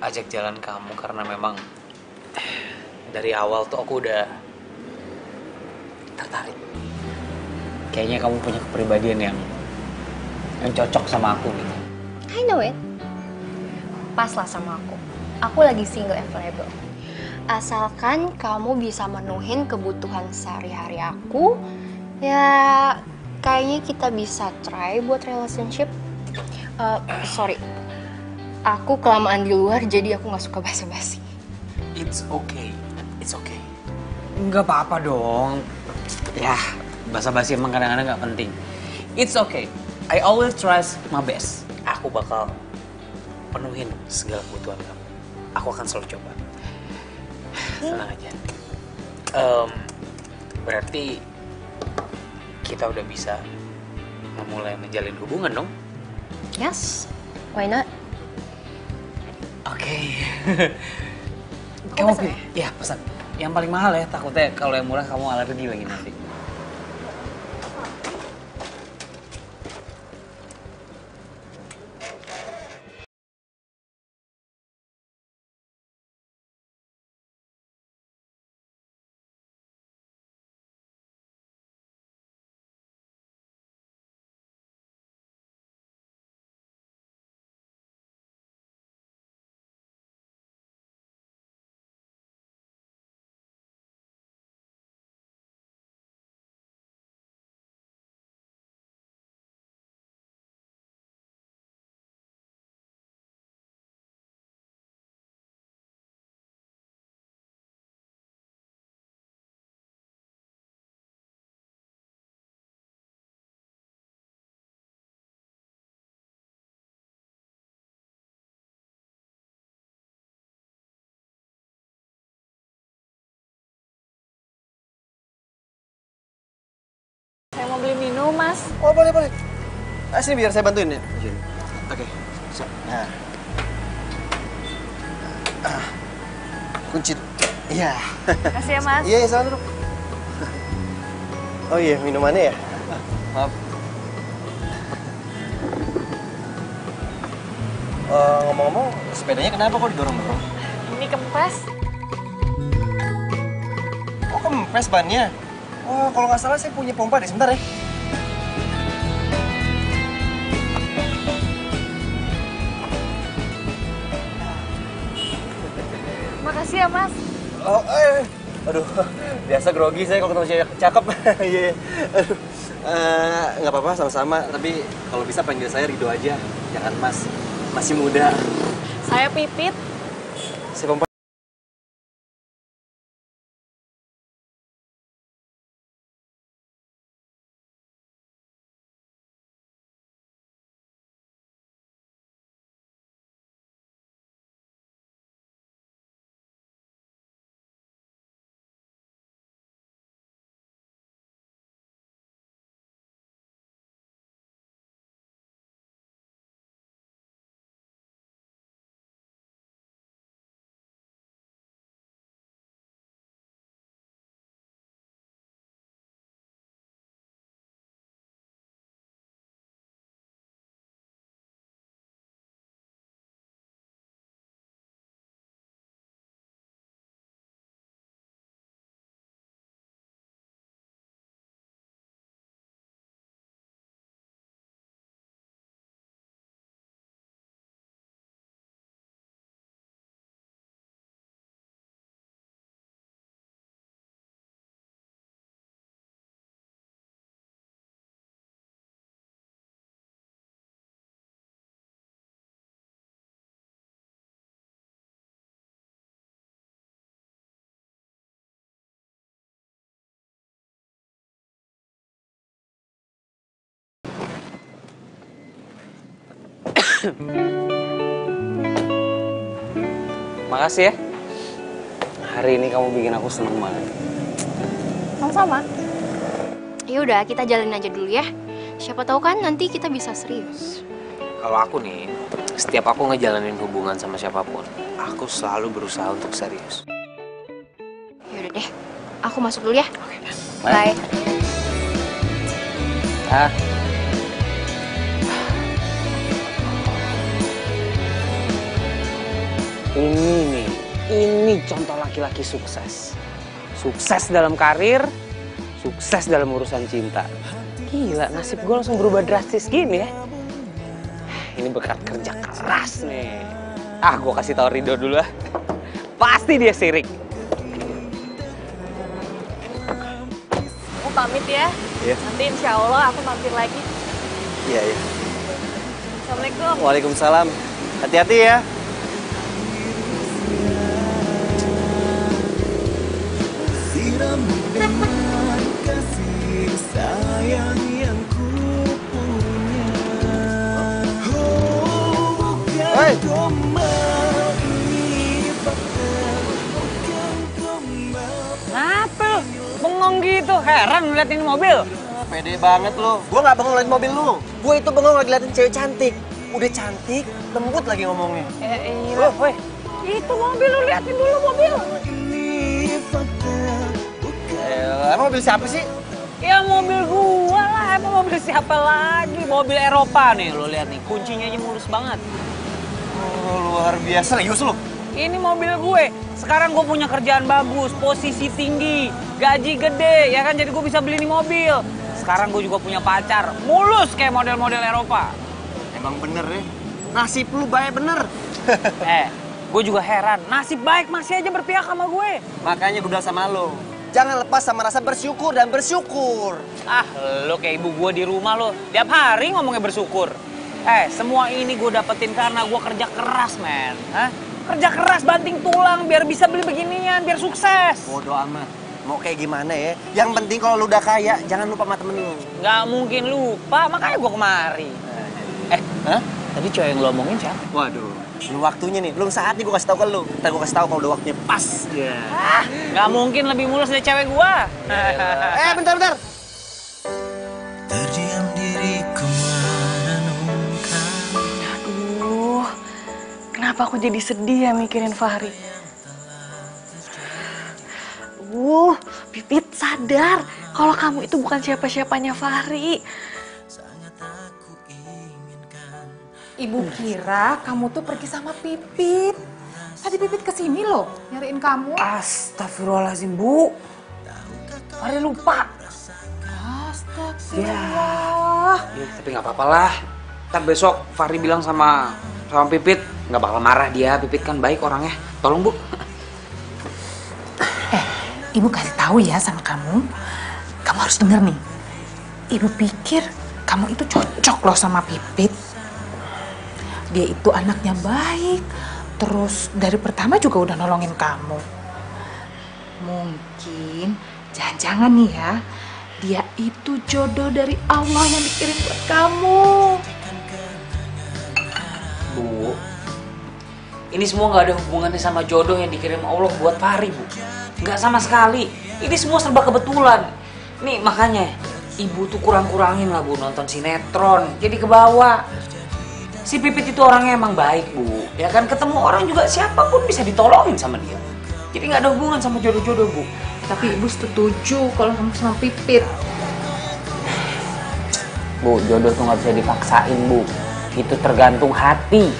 ajak jalan kamu karena memang dari awal tuh aku udah tertarik. Kayaknya kamu punya kepribadian yang cocok sama aku gitu. I know it. Pas lah sama aku. Aku lagi single available. Asalkan kamu bisa menuhin kebutuhan sehari-hari aku, ya kayaknya kita bisa try buat relationship. Sorry, aku kelamaan di luar jadi aku nggak suka basa-basi. It's okay. Nggak apa-apa dong. Ya, basa-basi emang kadang-kadang nggak penting. It's okay. I always trust my best. Aku bakal penuhin segala kebutuhan kamu. Aku akan selalu coba. Tenang aja. Berarti kita udah bisa memulai menjalin hubungan dong? Yes, why not? Oke. Kamu pilih? Ya, pesan. Yang paling mahal ya, takutnya kalau yang murah kamu alergi lagi nanti. Saya mau beli minum, Mas. Oh, boleh. Sini biar saya bantuin ya. Oke. Nah. Kunci. Iya. Makasih ya, Mas. Iya, sana duduk. Oh iya, minumannya ya? Maaf. Ngomong-ngomong, sepedanya kenapa kok didorong-dorong? Ini kempes. Oh, kempes bannya? Oh, kalau nggak salah saya punya pompa deh, sebentar ya. Makasih ya, Mas. Oh, aduh, biasa grogi saya kalau ketemu cewek cakep. Iya, aduh. Nggak apa-apa, sama-sama. Tapi kalau bisa panggil saya Rido aja, jangan Mas. Masih muda. Saya Pipit. Saya pompa. Makasih ya. Hari ini kamu bikin aku seneng banget. Sama-sama. Ya udah, kita jalanin aja dulu ya. Siapa tahu kan nanti kita bisa serius. Kalau aku nih, setiap aku ngejalanin hubungan sama siapapun, aku selalu berusaha untuk serius. Ya udah deh, aku masuk dulu ya. Bye. Ini contoh laki-laki sukses. Sukses dalam karir, sukses dalam urusan cinta. Gila, nasib gue langsung berubah drastis gini ya. Ini berkat kerja keras nih. Gue kasih tau Rido dulu lah. Pasti dia sirik. Aku pamit ya. Iya. Nanti insya Allah aku mampir lagi. Iya, iya. Assalamualaikum. Waalaikumsalam. Hati-hati ya. Siram dengan kasih sayang yang ku punya. Oh, bukan gombal ini fakta, bukan gombal. Kenapa lu? Bengong gitu, heran ngeliatin mobil. Pede banget lo. Gue gak bengong liat mobil lu. Gue itu bengong lagi liatin cewek cantik. Udah cantik, lembut lagi ngomongnya. Iya, woi. Itu mobil lu, liatin dulu mobil. Emang mobil siapa sih? Ya mobil gua lah, apa mobil siapa lagi? Mobil Eropa nih, lo lihat nih, kuncinya aja mulus banget. Oh, luar biasa, serius lu? Ini mobil gue. Sekarang gue punya kerjaan bagus, posisi tinggi, gaji gede, ya kan? Jadi gue bisa beli nih mobil. Sekarang gue juga punya pacar, mulus kayak model-model Eropa. Emang bener ya? Nasib lu baik bener. Gue juga heran, nasib baik masih aja berpihak sama gue. Makanya gue bilang sama lo, jangan lepas sama rasa bersyukur dan bersyukur. Lo kayak ibu gue di rumah lo, tiap hari ngomongnya bersyukur. Semua ini gue dapetin karena gue kerja keras, men. Kerja keras banting tulang biar bisa beli beginian, biar sukses. Bodoh amat. Mau kayak gimana ya? Yang penting kalau lu udah kaya, jangan lupa sama temen lu. Nggak mungkin lupa, makanya gue kemari. Tadi cowok yang lo omongin siapa? Waduh, belum waktunya nih, belum saatnya gue kasih tau ke lu. Ntar gue kasih tau kalau udah waktunya pas. Nggak mungkin lebih mulus dari cewek gue. Bentar. Terdiam diriku merenungkan. Aduh, kenapa aku jadi sedih ya mikirin Fahri? Pipit sadar kalau kamu itu bukan siapa-siapanya Fahri. Ibu kira kamu tuh pergi sama Pipit. Tadi Pipit kesini loh, nyariin kamu. Astagfirullahaladzim, Bu. Fahri lupa. Astagfirullah. Ya, tapi nggak apa-apa lah. Ntar besok Fahri bilang sama Pipit, nggak bakal marah dia. Pipit kan baik orangnya. Tolong, Bu. Ibu kasih tahu ya sama kamu. Kamu harus denger nih. Ibu pikir kamu itu cocok loh sama Pipit. Dia itu anaknya baik. Terus dari pertama juga udah nolongin kamu. Mungkin, jangan-jangan nih ya, dia itu jodoh dari Allah yang dikirim buat kamu. Bu, ini semua nggak ada hubungannya sama jodoh yang dikirim Allah buat Fahri, Bu. Nggak sama sekali. Ini semua serba kebetulan. Nih makanya ibu tuh kurang-kurangin lah, Bu, nonton sinetron. Jadi kebawa. Si Pipit itu orangnya emang baik, Bu. Ya kan, ketemu orang juga siapapun bisa ditolongin sama dia. Jadi nggak ada hubungan sama jodoh-jodoh, Bu. Tapi ibu setuju kalau kamu sama Pipit. Bu, jodoh tuh nggak bisa dipaksain, Bu. Itu tergantung hati.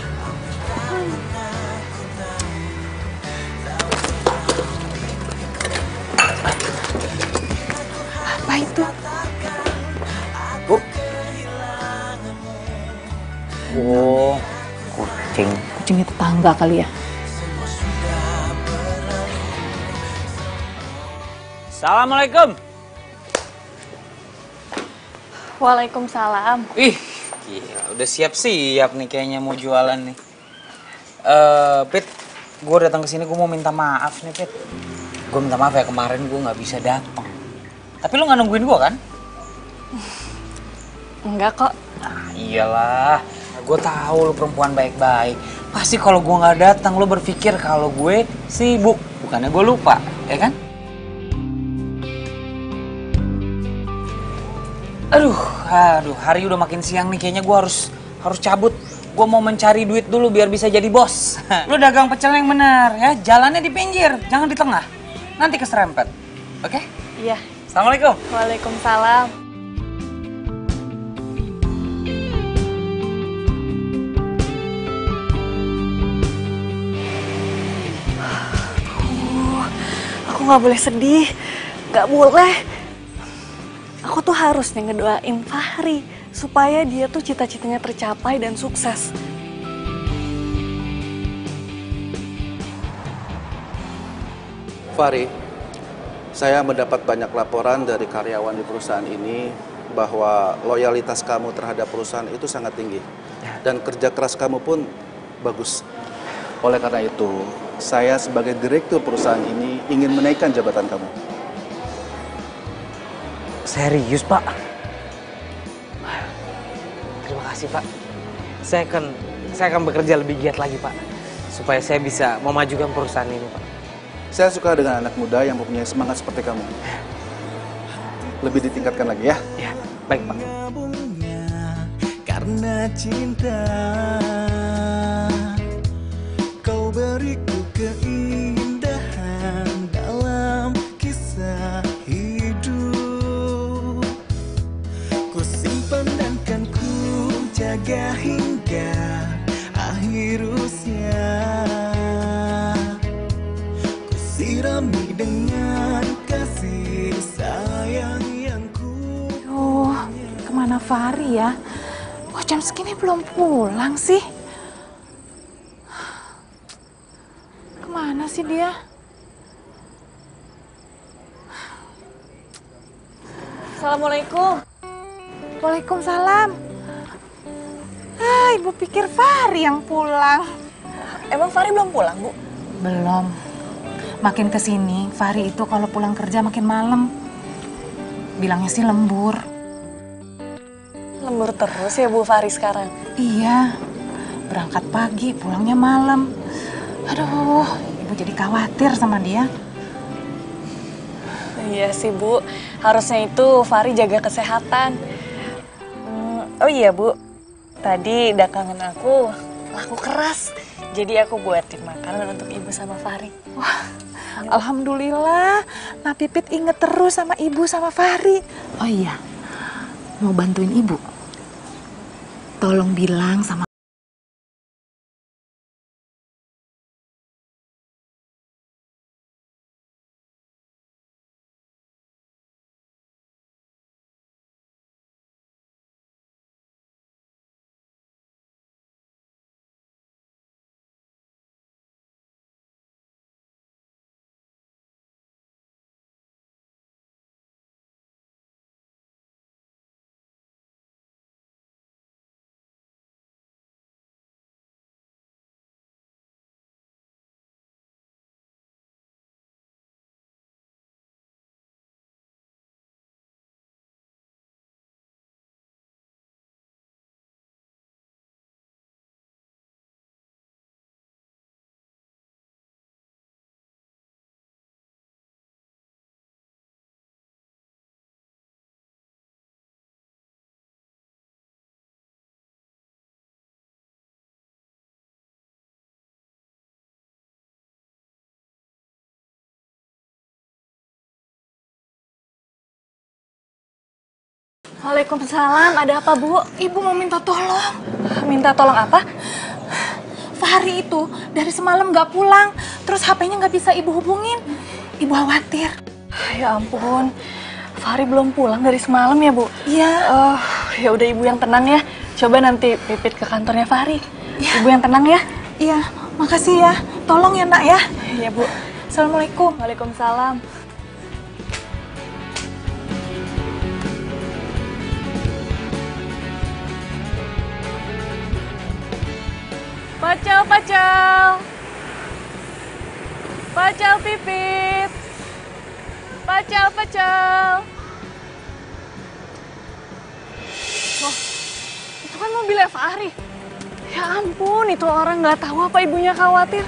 Apa itu? Bu. Oh, kucing. Kucingnya tetangga kali ya? Assalamualaikum. Waalaikumsalam. Ih, gila, udah siap-siap nih kayaknya mau jualan nih. Pit, gue datang ke sini gue mau minta maaf nih, Pit. Gue minta maaf ya kemarin gue nggak bisa datang. Tapi lu nggak nungguin gue kan? Enggak kok. Nah, iyalah. Gue tahu lo perempuan baik-baik. Pasti kalau gue nggak datang lo berpikir kalau gue sibuk, bukannya gue lupa, ya kan? Aduh, hari udah makin siang nih. Kayaknya gue harus cabut. Gue mau mencari duit dulu biar bisa jadi bos. Lo dagang pecel yang benar ya. Jalannya di pinggir, jangan di tengah. Nanti keserempet. Oke? Iya. Assalamualaikum. Waalaikumsalam. Aku nggak boleh sedih, nggak boleh. Aku tuh harus nih ngedoain Fahri supaya dia tuh cita-citanya tercapai dan sukses. Fahri, saya mendapat banyak laporan dari karyawan di perusahaan ini bahwa loyalitas kamu terhadap perusahaan itu sangat tinggi dan kerja keras kamu pun bagus. Oleh karena itu, saya sebagai direktur perusahaan ini ingin menaikkan jabatan kamu. Serius, Pak? Terima kasih, Pak. Saya akan bekerja lebih giat lagi, Pak, supaya saya bisa memajukan perusahaan ini, Pak. Saya suka dengan anak muda yang mempunyai semangat seperti kamu. Lebih ditingkatkan lagi ya. Ya, baik, Pak. Karena cinta, kau beriku keindahan dalam kisah hidup. Ku simpan dan kan ku jaga hingga akhir usia. Ku sirami dengan kasih sayang yang ku. Kemana Fahri ya? Kok jam segini belum pulang sih? Kemana sih dia? Assalamualaikum. Waalaikumsalam. Ibu pikir Fahri yang pulang. Emang Fahri belum pulang, Bu? Belum. Makin kesini, Fahri itu kalau pulang kerja makin malam. Bilangnya sih lembur. Lembur terus ya Bu Fahri sekarang? Iya. Berangkat pagi, pulangnya malam. Aduh, ibu jadi khawatir sama dia. Iya sih Bu, harusnya itu Fahri jaga kesehatan. Oh iya Bu, tadi dagangan aku laku keras. Jadi aku buatin makanan untuk ibu sama Fahri. Wah, alhamdulillah. Nah Pipit inget terus sama ibu sama Fahri. Oh iya, mau bantuin ibu? Tolong bilang sama Waalaikumsalam, ada apa Bu? Ibu mau minta tolong. Minta tolong apa? Fahri itu dari semalam nggak pulang, terus HP-nya nggak bisa ibu hubungin. Ibu khawatir. Ya ampun, Fahri belum pulang dari semalam ya Bu? Iya. Ya udah ibu yang tenang ya. Coba nanti Pipit ke kantornya Fahri. Ya. Ibu yang tenang ya. Iya, makasih ya. Tolong ya nak ya. Iya Bu. Assalamualaikum. Waalaikumsalam. Pacel, pacel. Pacel Pipit. Pacel, pacel. Wah, itu kan mobilnya Fahri. Ya ampun, itu orang nggak tahu apa ibunya khawatir.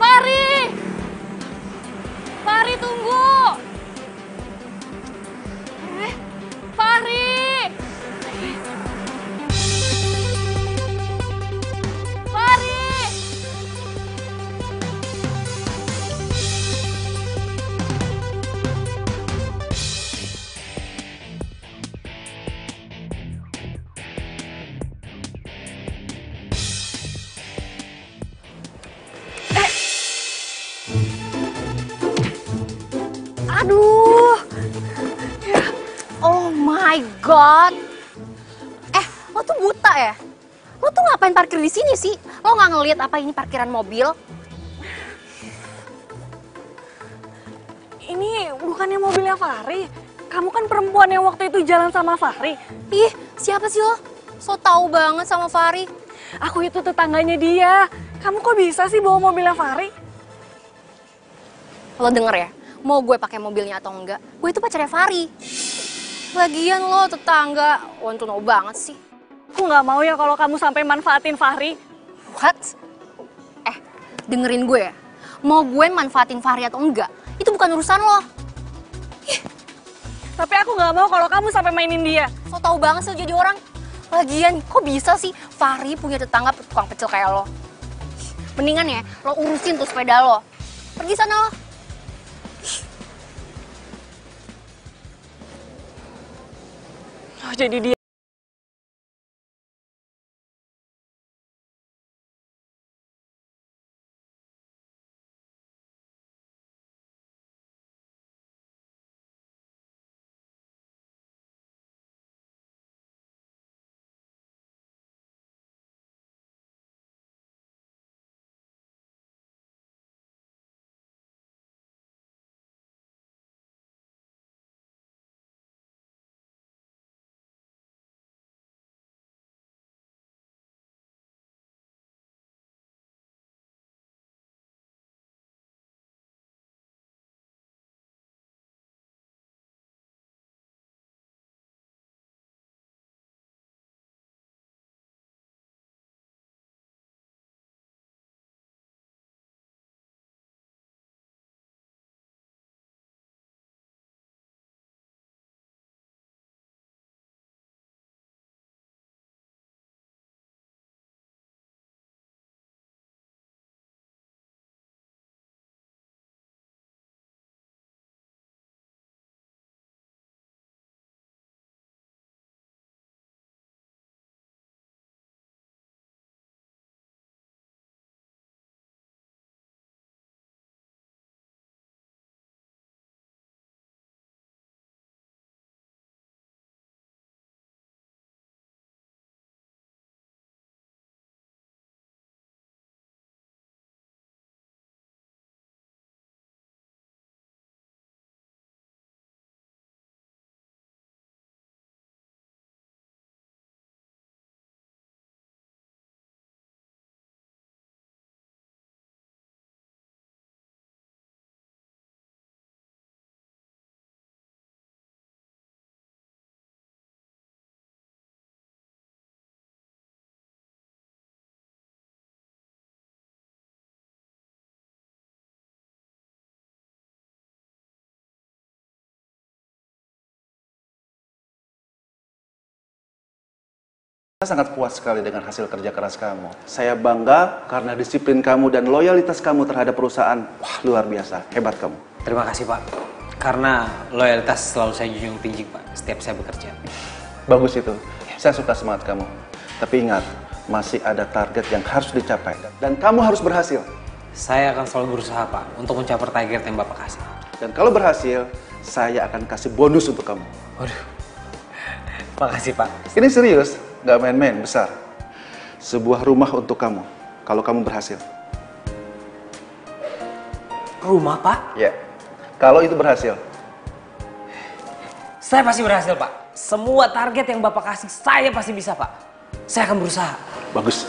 Fahri! Fahri, tunggu! Fahri! Fahri! Aduh. Oh my god. Lo tuh buta ya? Lo tuh ngapain parkir di sini sih? Lo nggak ngelihat apa ini parkiran mobil? Ini bukannya mobilnya Fahri. Kamu kan perempuan yang waktu itu jalan sama Fahri. Ih, siapa sih lo? So tau banget sama Fahri. Aku itu tetangganya dia. Kamu kok bisa sih bawa mobilnya Fahri? Lo denger ya? Mau gue pakai mobilnya atau enggak, gue itu pacarnya Fahri. Lagian lo tetangga, wantono banget sih. Aku nggak mau ya kalau kamu sampai manfaatin Fahri. What? Dengerin gue ya. Mau gue manfaatin Fahri atau enggak, itu bukan urusan lo. Tapi aku nggak mau kalau kamu sampai mainin dia. So tau banget sih lo jadi orang. Lagian, kok bisa sih Fahri punya tetangga tukang pecel kayak lo? Mendingan ya, lo urusin tuh sepeda lo. Pergi sana lo. Oh, jadi dia. Saya sangat puas sekali dengan hasil kerja keras kamu. Saya bangga karena disiplin kamu dan loyalitas kamu terhadap perusahaan. Wah, luar biasa. Hebat kamu. Terima kasih, Pak. Karena loyalitas selalu saya junjung tinggi, Pak, setiap saya bekerja. Bagus itu. Saya suka semangat kamu. Tapi ingat, masih ada target yang harus dicapai. Dan kamu harus berhasil. Saya akan selalu berusaha, Pak, untuk mencapai target yang Bapak kasih. Dan kalau berhasil, saya akan kasih bonus untuk kamu. Waduh. Makasih, Pak. Ini serius. Nggak main-main, besar. Sebuah rumah untuk kamu, kalau kamu berhasil. Rumah, Pak? Ya, kalau itu berhasil. Saya pasti berhasil, Pak. Semua target yang Bapak kasih, saya pasti bisa, Pak. Saya akan berusaha. Bagus.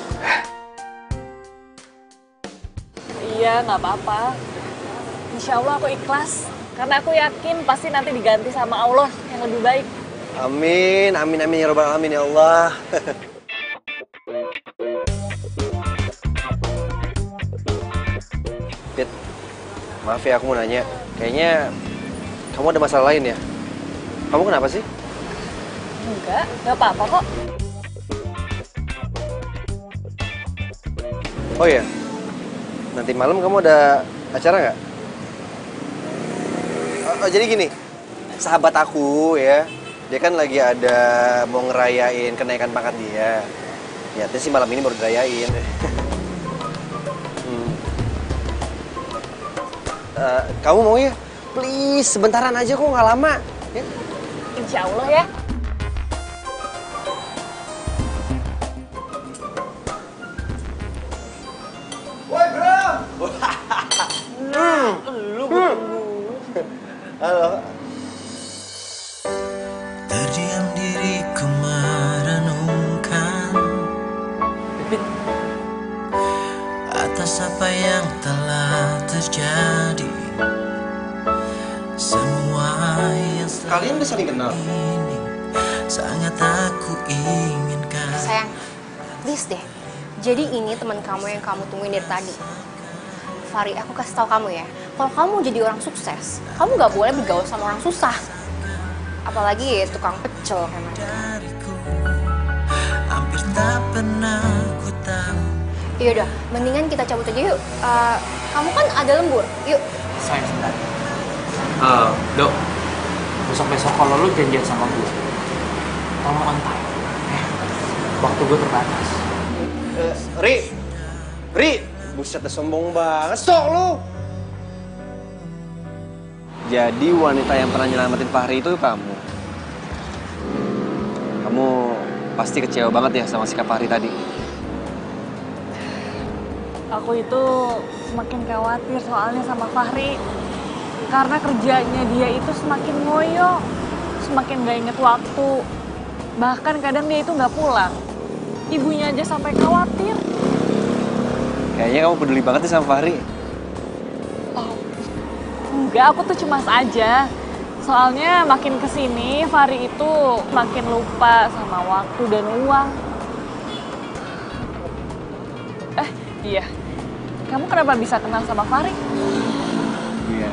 Iya, nggak apa-apa. Insya Allah aku ikhlas. Karena aku yakin pasti nanti diganti sama Allah yang lebih baik. Amin, amin, amin ya robbal alamin ya Allah. Pit, maaf ya aku mau nanya. Kayaknya kamu ada masalah lain ya? Kamu kenapa sih? Nggak apa-apa kok. Oh iya, nanti malam kamu ada acara nggak? Jadi gini, sahabat aku ya, dia kan lagi ada mau ngerayain kenaikan pangkat dia. Niatnya sih malam ini baru dirayain. Kamu mau ya? Please, sebentaran aja kok, nggak lama. Ya? Insya Allah ya. Woi, Bram! Halo. Terdiam diriku merenungkan atas apa yang telah terjadi. Semua yang Kalian udah saling kenal? ini sangat aku inginkan. Sayang, please deh. Jadi ini teman kamu yang kamu tungguin dari tadi. Fari, aku kasih tahu kamu ya. Kalau kamu jadi orang sukses, kamu nggak boleh bergaul sama orang susah. Apalagi tukang pecel kayak mereka. Hampir tak pernah ku tahu. Iya udah, mendingan kita cabut aja yuk. Kamu kan ada lembur, yuk. Sayang sebentar. Dok, besok-besok kalau lu janjian sama gue, tolong on time. Waktu gue terbatas. Ri, buset, sombong banget, sok lu. Jadi wanita yang pernah nyelamatin Fahri itu kamu. Kamu pasti kecewa banget ya sama sikap Fahri tadi. Aku itu semakin khawatir soalnya sama Fahri. Karena kerjanya dia itu semakin ngoyo, semakin gak inget waktu. Bahkan kadang dia itu gak pulang. Ibunya aja sampai khawatir. Kayaknya kamu peduli banget nih sama Fahri. Oh, enggak, aku tuh cemas aja. Soalnya makin kesini, Fahri itu makin lupa sama waktu dan uang. Iya. Kamu kenapa bisa kenal sama Fahri? Iya,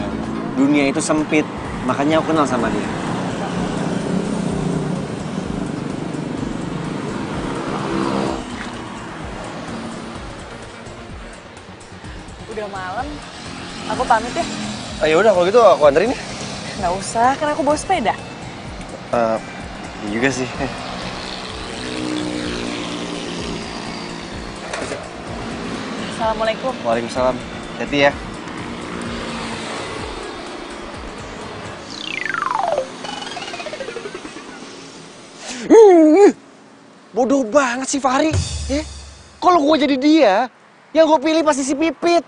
dunia itu sempit, makanya aku kenal sama dia. Udah malam, aku pamit ya. Ya udah kalau gitu aku anterin ya. Nggak usah, karena aku bawa sepeda. Iya juga sih. Assalamualaikum. Waalaikumsalam. Hati ya. Bodoh banget sih Fahri. Ya? Kalau gue jadi dia, yang gue pilih pasti si Pipit.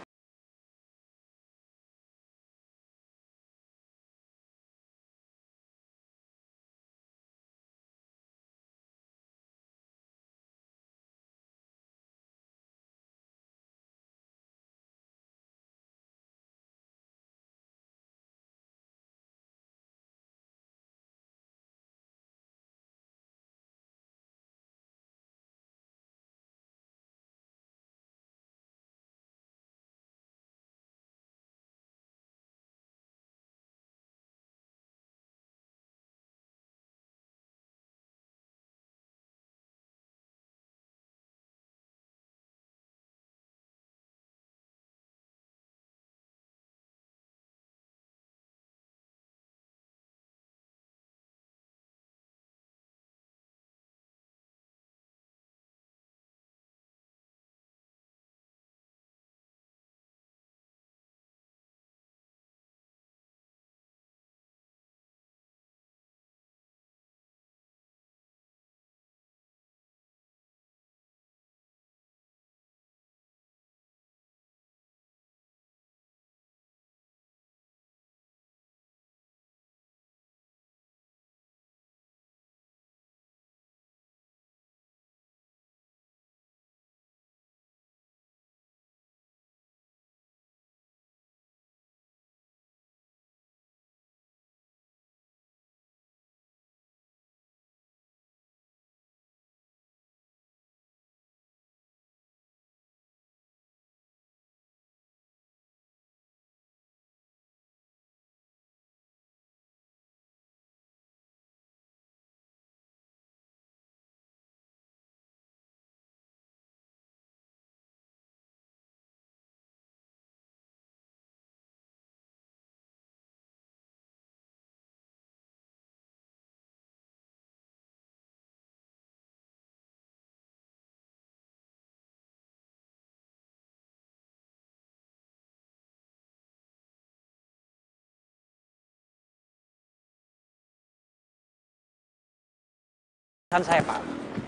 Saya Pak.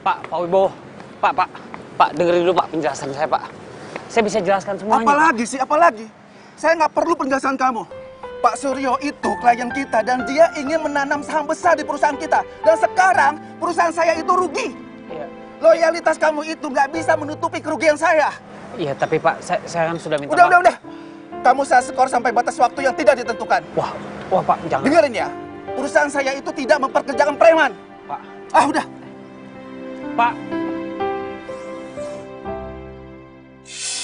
Pak Wibowo. Pak, dengerin dulu Pak penjelasan saya Pak. Saya bisa jelaskan semuanya. Apalagi sih, apalagi? Saya nggak perlu penjelasan kamu. Pak Suryo itu klien kita dan dia ingin menanam saham besar di perusahaan kita. Dan sekarang perusahaan saya itu rugi. Iya. Loyalitas kamu itu nggak bisa menutupi kerugian saya. Iya, tapi Pak, saya kan sudah minta Udah. Kamu saya skor sampai batas waktu yang tidak ditentukan. Wah Pak, jangan. Dengerin ya, perusahaan saya itu tidak memperkerjakan preman. Pak. Udah. Pak.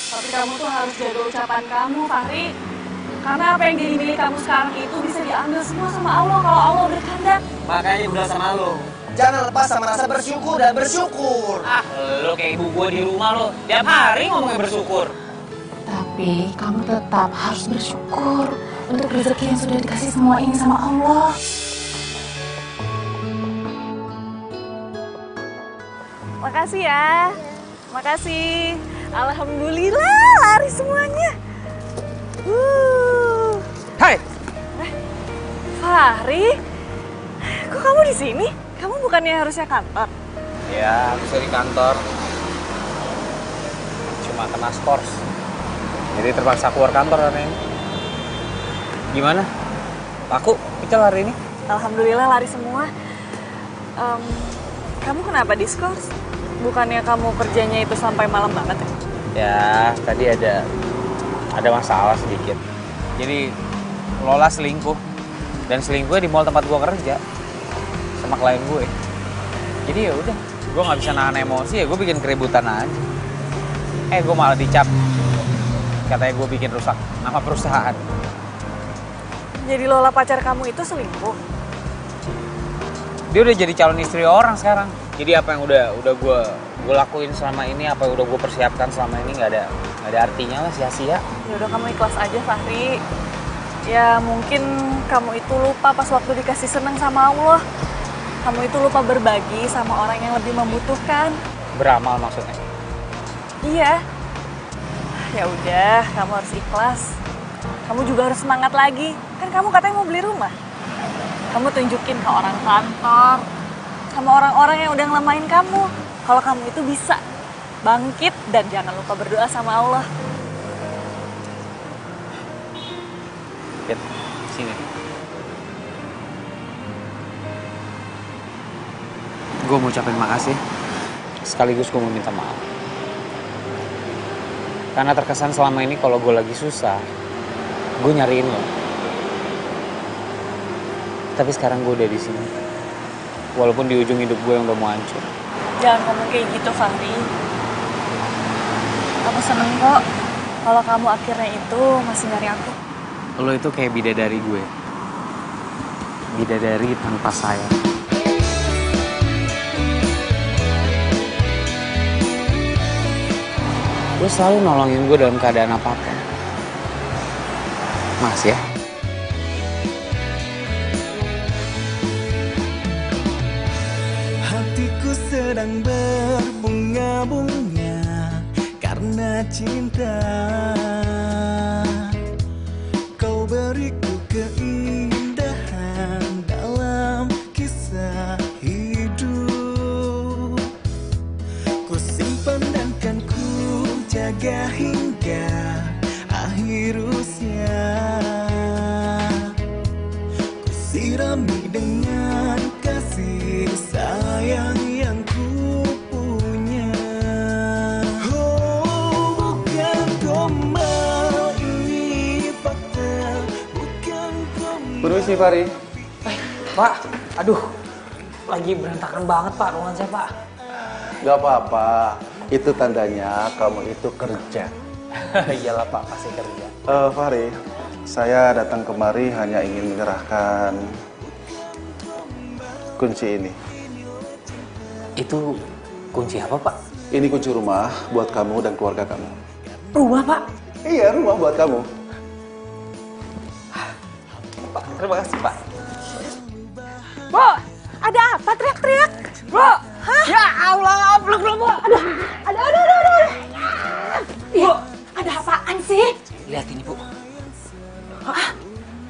Tapi kamu tuh harus jaga ucapan kamu, Fahri. Karena apa yang jadi milik kamu sekarang itu bisa diambil semua sama Allah kalau Allah berkehendak. Makanya udah sama lo. Jangan lepas sama rasa bersyukur dan bersyukur. Lo kayak ibu gua di rumah lo. Tiap hari ngomongnya bersyukur. Tapi kamu tetap harus bersyukur untuk rezeki yang sudah dikasih semua ini sama Allah. Makasih ya. Makasih. Alhamdulillah lari semuanya. Hai. Fahri, kok kamu di sini? Kamu bukannya harusnya kantor? Ya, bisa di kantor. Cuma kena skors. Jadi terpaksa keluar kantor hari ini. Gimana? Laku pecel hari ini? Alhamdulillah lari semua. Kamu kenapa diskors? Bukannya kamu kerjanya itu sampai malam banget ya? Ya, tadi ada masalah sedikit. Jadi Lola selingkuh. Dan selingkuhnya di mall tempat gua kerja sama klien gue. Jadi ya udah, gua nggak bisa nahan emosi ya, gue bikin keributan aja. Gue malah dicap. Katanya gue bikin rusak nama perusahaan. Jadi Lola pacar kamu itu selingkuh? Dia udah jadi calon istri orang sekarang. Jadi apa yang udah gue lakuin selama ini, apa yang udah gue persiapkan selama ini nggak ada artinya lah, sia-sia. Ya udah kamu ikhlas aja, Fahri. Ya mungkin kamu itu lupa pas waktu dikasih senang sama Allah. Kamu itu lupa berbagi sama orang yang lebih membutuhkan. Beramal maksudnya? Iya. Ya udah, kamu harus ikhlas. Kamu juga harus semangat lagi. Kan kamu katanya mau beli rumah. Kamu tunjukin ke orang kantor, sama orang-orang yang udah ngelamain kamu, kalau kamu itu bisa bangkit dan jangan lupa berdoa sama Allah. Pit, sini. Gue mau ucapin makasih, sekaligus gue mau minta maaf. Karena terkesan selama ini kalau gue lagi susah, gue nyariin lo. Tapi sekarang gue udah di sini. Walaupun di ujung hidup gue yang udah mau hancur. Jangan ngomong kayak gitu, Fahri. Aku seneng kok kalau kamu akhirnya itu masih nyari aku. Lo itu kayak bidadari gue. Bidadari tanpa sayap. Lo selalu nolongin gue dalam keadaan apapun. Mas ya. Hatiku sedang berbunga-bunga karena cinta. Kau beriku keindahan dalam kisah hidup. Ku simpan dan kan ku jaga hingga akhir usia. Ku sirami dengan kasih sayang yang ku punya. Oh, bukan gombal, ini fakta. Bukan gombal. Permisi, Fahri. Pak, aduh. Lagi berantakan banget, Pak, ruangan saya, Pak. Gak apa-apa. Itu tandanya kamu itu kerja. Iyalah, Pak, pasti kerja. Fahri, saya datang kemari hanya ingin menyerahkan kunci ini. Itu kunci apa, Pak? Ini kunci rumah buat kamu dan keluarga kamu. Rumah, Pak? Iya, rumah buat kamu. Pak, terima kasih, Pak. Bu, ada apa teriak-teriak? Bu, ya Allah, blok Bu. Aduh. Bu, ada apaan sih? Lihat ini, Bu.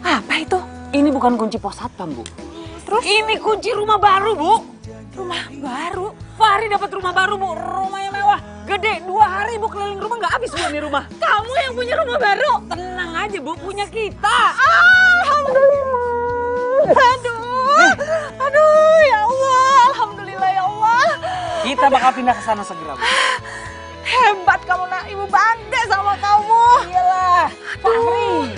Apa itu? Ini bukan kunci pos satpam, Bu. Terus? Ini kunci rumah baru, Bu. Rumah baru? Fahri dapat rumah baru, Bu. Rumahnya mewah. Gede, 2 hari Bu keliling rumah nggak habis Bu nih rumah. Kamu yang punya rumah baru? Tenang aja Bu, punya kita. Alhamdulillah. Aduh, ya Allah. Alhamdulillah ya Allah. Kita bakal pindah ke sana segera, Bu. Hebat kamu nak, Ibu bangga sama kamu. Iyalah, Fahri.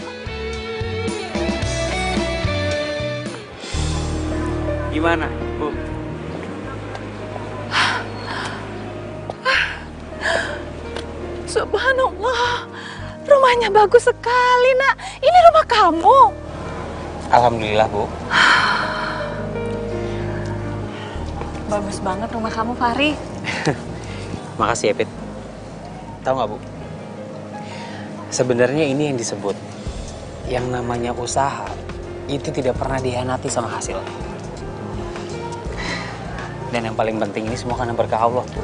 Gimana, Bu? Subhanallah, rumahnya bagus sekali nak. Ini rumah kamu. Alhamdulillah, Bu. Bagus banget rumah kamu, Fahri. Makasih ya, Pit. Tahu nggak, Bu? Sebenarnya ini yang disebut yang namanya usaha itu tidak pernah dihianati sama hasil. Dan yang paling penting ini semua karena berkah Allah, Bu.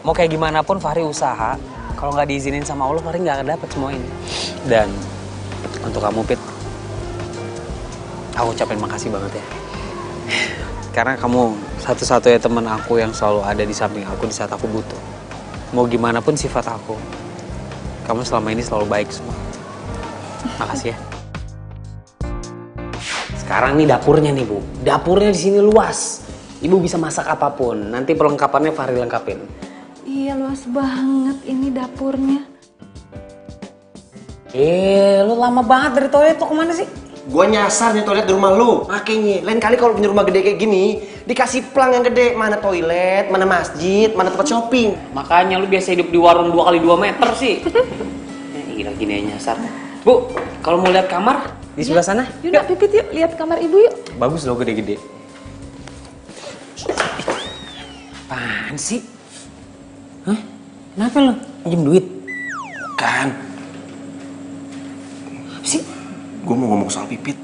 Mau kayak gimana pun Fahri usaha, kalau nggak diizinin sama Allah, Fahri nggak akan dapet semua ini. Dan untuk kamu, Pit, aku ucapin makasih banget ya. Karena kamu satu-satunya teman aku yang selalu ada di samping aku di saat aku butuh. Mau gimana pun sifat aku, kamu selama ini selalu baik semua. Makasih ya. Sekarang nih dapurnya nih, Bu. Dapurnya di sini luas. Ibu bisa masak apapun. Nanti perlengkapannya Fahri lengkapin. Iya, luas banget ini dapurnya. Lu lama banget dari toilet tuh kemana sih? Gue nyasar nih toilet di rumah lu. Makanya, lain kali kalau punya rumah gede kayak gini, dikasih plang yang gede. Mana toilet, mana masjid, mana tempat shopping. Makanya lu biasa hidup di warung 2x2 meter sih. Gila gini aja nyasar. Bu, kalau mau lihat kamar di sebelah sana. Yuk, Pipit yuk, lihat kamar ibu yuk. Bagus loh, gede-gede. Apaan sih? Hah? Kenapa lo? Pinjem duit? Kan. Apa sih? Gue mau ngomong soal Pipit.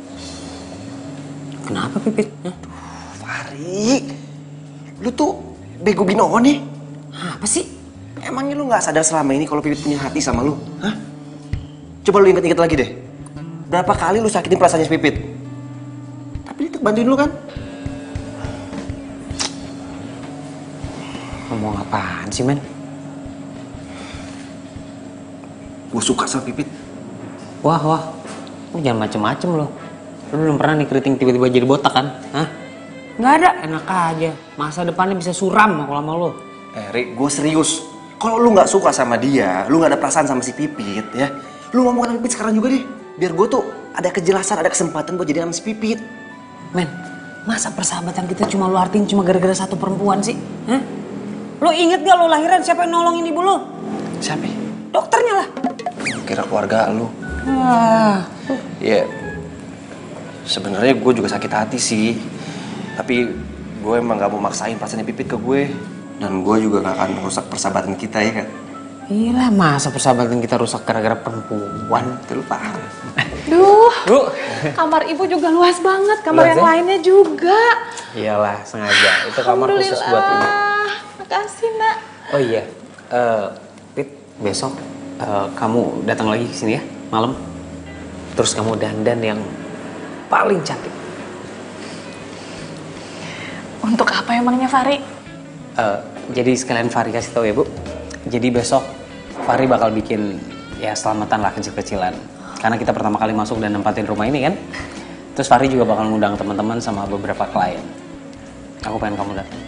Kenapa Pipit? Hah? Fahri, lu tuh bego binoho nih. Apa sih? Emangnya lu gak sadar selama ini kalau Pipit punya hati sama lu? Hah? Coba lu inget-inget lagi deh. Berapa kali lu sakitin perasaannya si Pipit? Tapi dia tetap bantuin lu kan? Ngomong apaan sih, men? Gue suka sama Pipit. Wah. Lu jangan macem-macem lo. Lu belum pernah nih keriting tiba-tiba jadi botak kan? Hah? Nggak ada. Enak aja. Masa depannya bisa suram kalau sama lo. Rik, gue serius. Kalau lu gak suka sama dia, lu gak ada perasaan sama si Pipit, ya. Lu ngomong sama Pipit sekarang juga deh. Biar gue tuh ada kejelasan, ada kesempatan buat jadi sama si Pipit. Men, masa persahabatan kita cuma lu artiin cuma gara-gara satu perempuan sih? Hah? Lo inget gak lo lahiran siapa yang nolongin ibu lo? Siapa? Dokternya lah. Kira keluarga lu. Ya, sebenarnya gue juga sakit hati sih. Tapi gue emang gak mau maksain perasaannya Pipit ke gue. Dan gue juga gak akan merusak persahabatan kita, ya kan? Iyalah, masa persahabatan kita rusak gara-gara perempuan? Itu lu paham. Duh, kamar ibu juga luas banget. Kamar Luas yang ya? lainnya juga. Iyalah, sengaja. Itu kamar khusus buat ibu. Makasih, nak. Oh iya, Pit, besok kamu datang lagi ke sini ya, malam. Terus kamu dandan yang paling cantik. Untuk apa emangnya, Fahri? Jadi sekalian Fahri kasih tahu ya, Bu. Jadi besok Fahri bakal bikin ya selamatan lah kecil-kecilan. Karena kita pertama kali masuk dan nempatin rumah ini kan. Terus Fahri juga bakal ngundang teman-teman sama beberapa klien. Aku pengen kamu datang.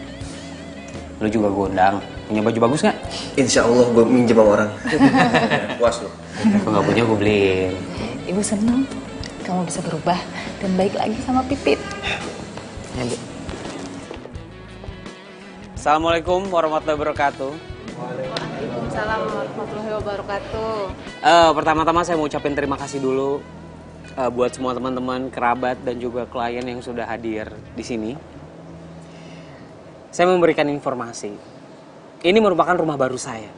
Lu juga gue undang. Punya baju bagus nggak? Insya Allah gue minjem sama orang. Puas lu. Kalau nggak punya gue beliin. Ibu senang kamu bisa berubah dan baik lagi sama Pipit. Ya, Bu. Assalamualaikum warahmatullahi wabarakatuh. Waalaikumsalam warahmatullahi wabarakatuh. Pertama-tama saya mau ucapin terima kasih dulu buat semua teman-teman, kerabat dan juga klien yang sudah hadir di sini. Saya memberikan informasi. Ini merupakan rumah baru saya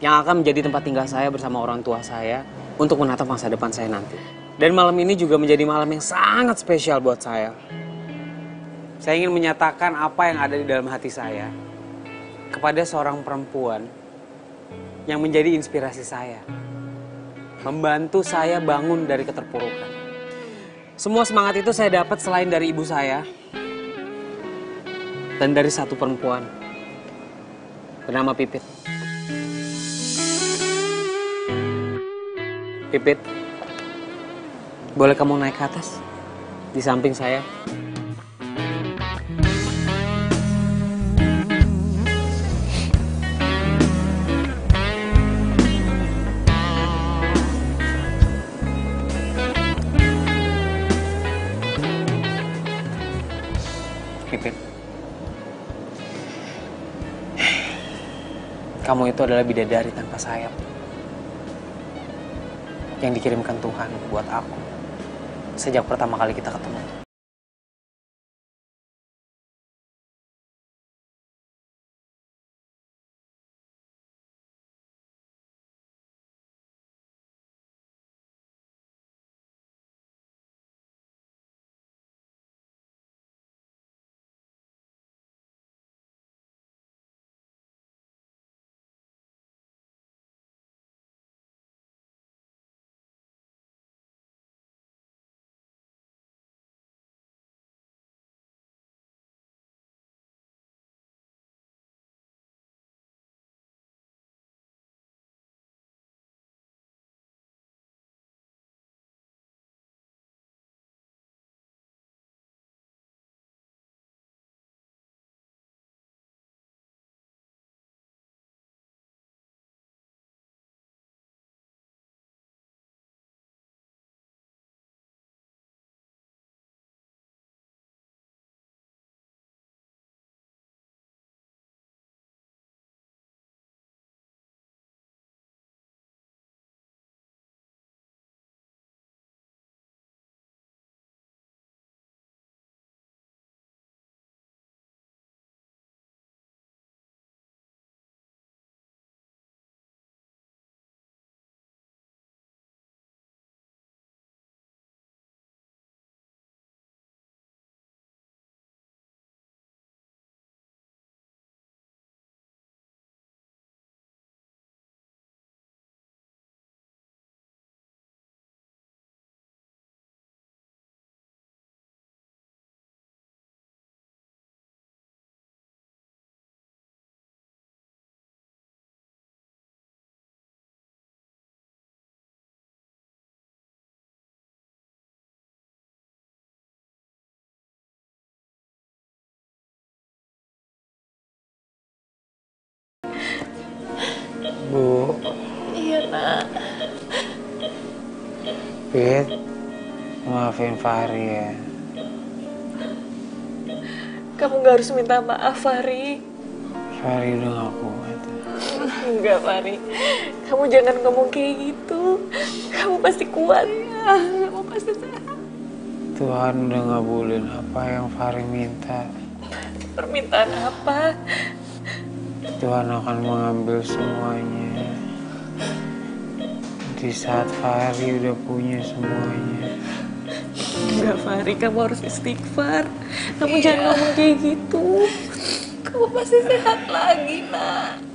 yang akan menjadi tempat tinggal saya bersama orang tua saya untuk menatap masa depan saya nanti. Dan malam ini juga menjadi malam yang sangat spesial buat saya. Saya ingin menyatakan apa yang ada di dalam hati saya kepada seorang perempuan yang menjadi inspirasi saya. Membantu saya bangun dari keterpurukan. Semua semangat itu saya dapat selain dari ibu saya. Dan dari satu perempuan bernama Pipit. Pipit, boleh kamu naik ke atas di samping saya? Pipit, kamu itu adalah bidadari tanpa sayap yang dikirimkan Tuhan buat aku sejak pertama kali kita ketemu. Bu. Iya, Nak. Pit, maafin Fahri ya. Kamu gak harus minta maaf, Fahri. Fahri udah gak kuat. Enggak, Fahri. Kamu jangan ngomong kayak gitu. Kamu pasti kuat. Kamu pasti sehat. Tuhan udah ngabulin apa yang Fahri minta. Permintaan apa? Tuhan akan mengambil semuanya. Di saat Fahri udah punya semuanya. Enggak, Fahri. Kamu harus istighfar. Kamu jangan ngomong kayak gitu. Kamu pasti sehat lagi, Nak.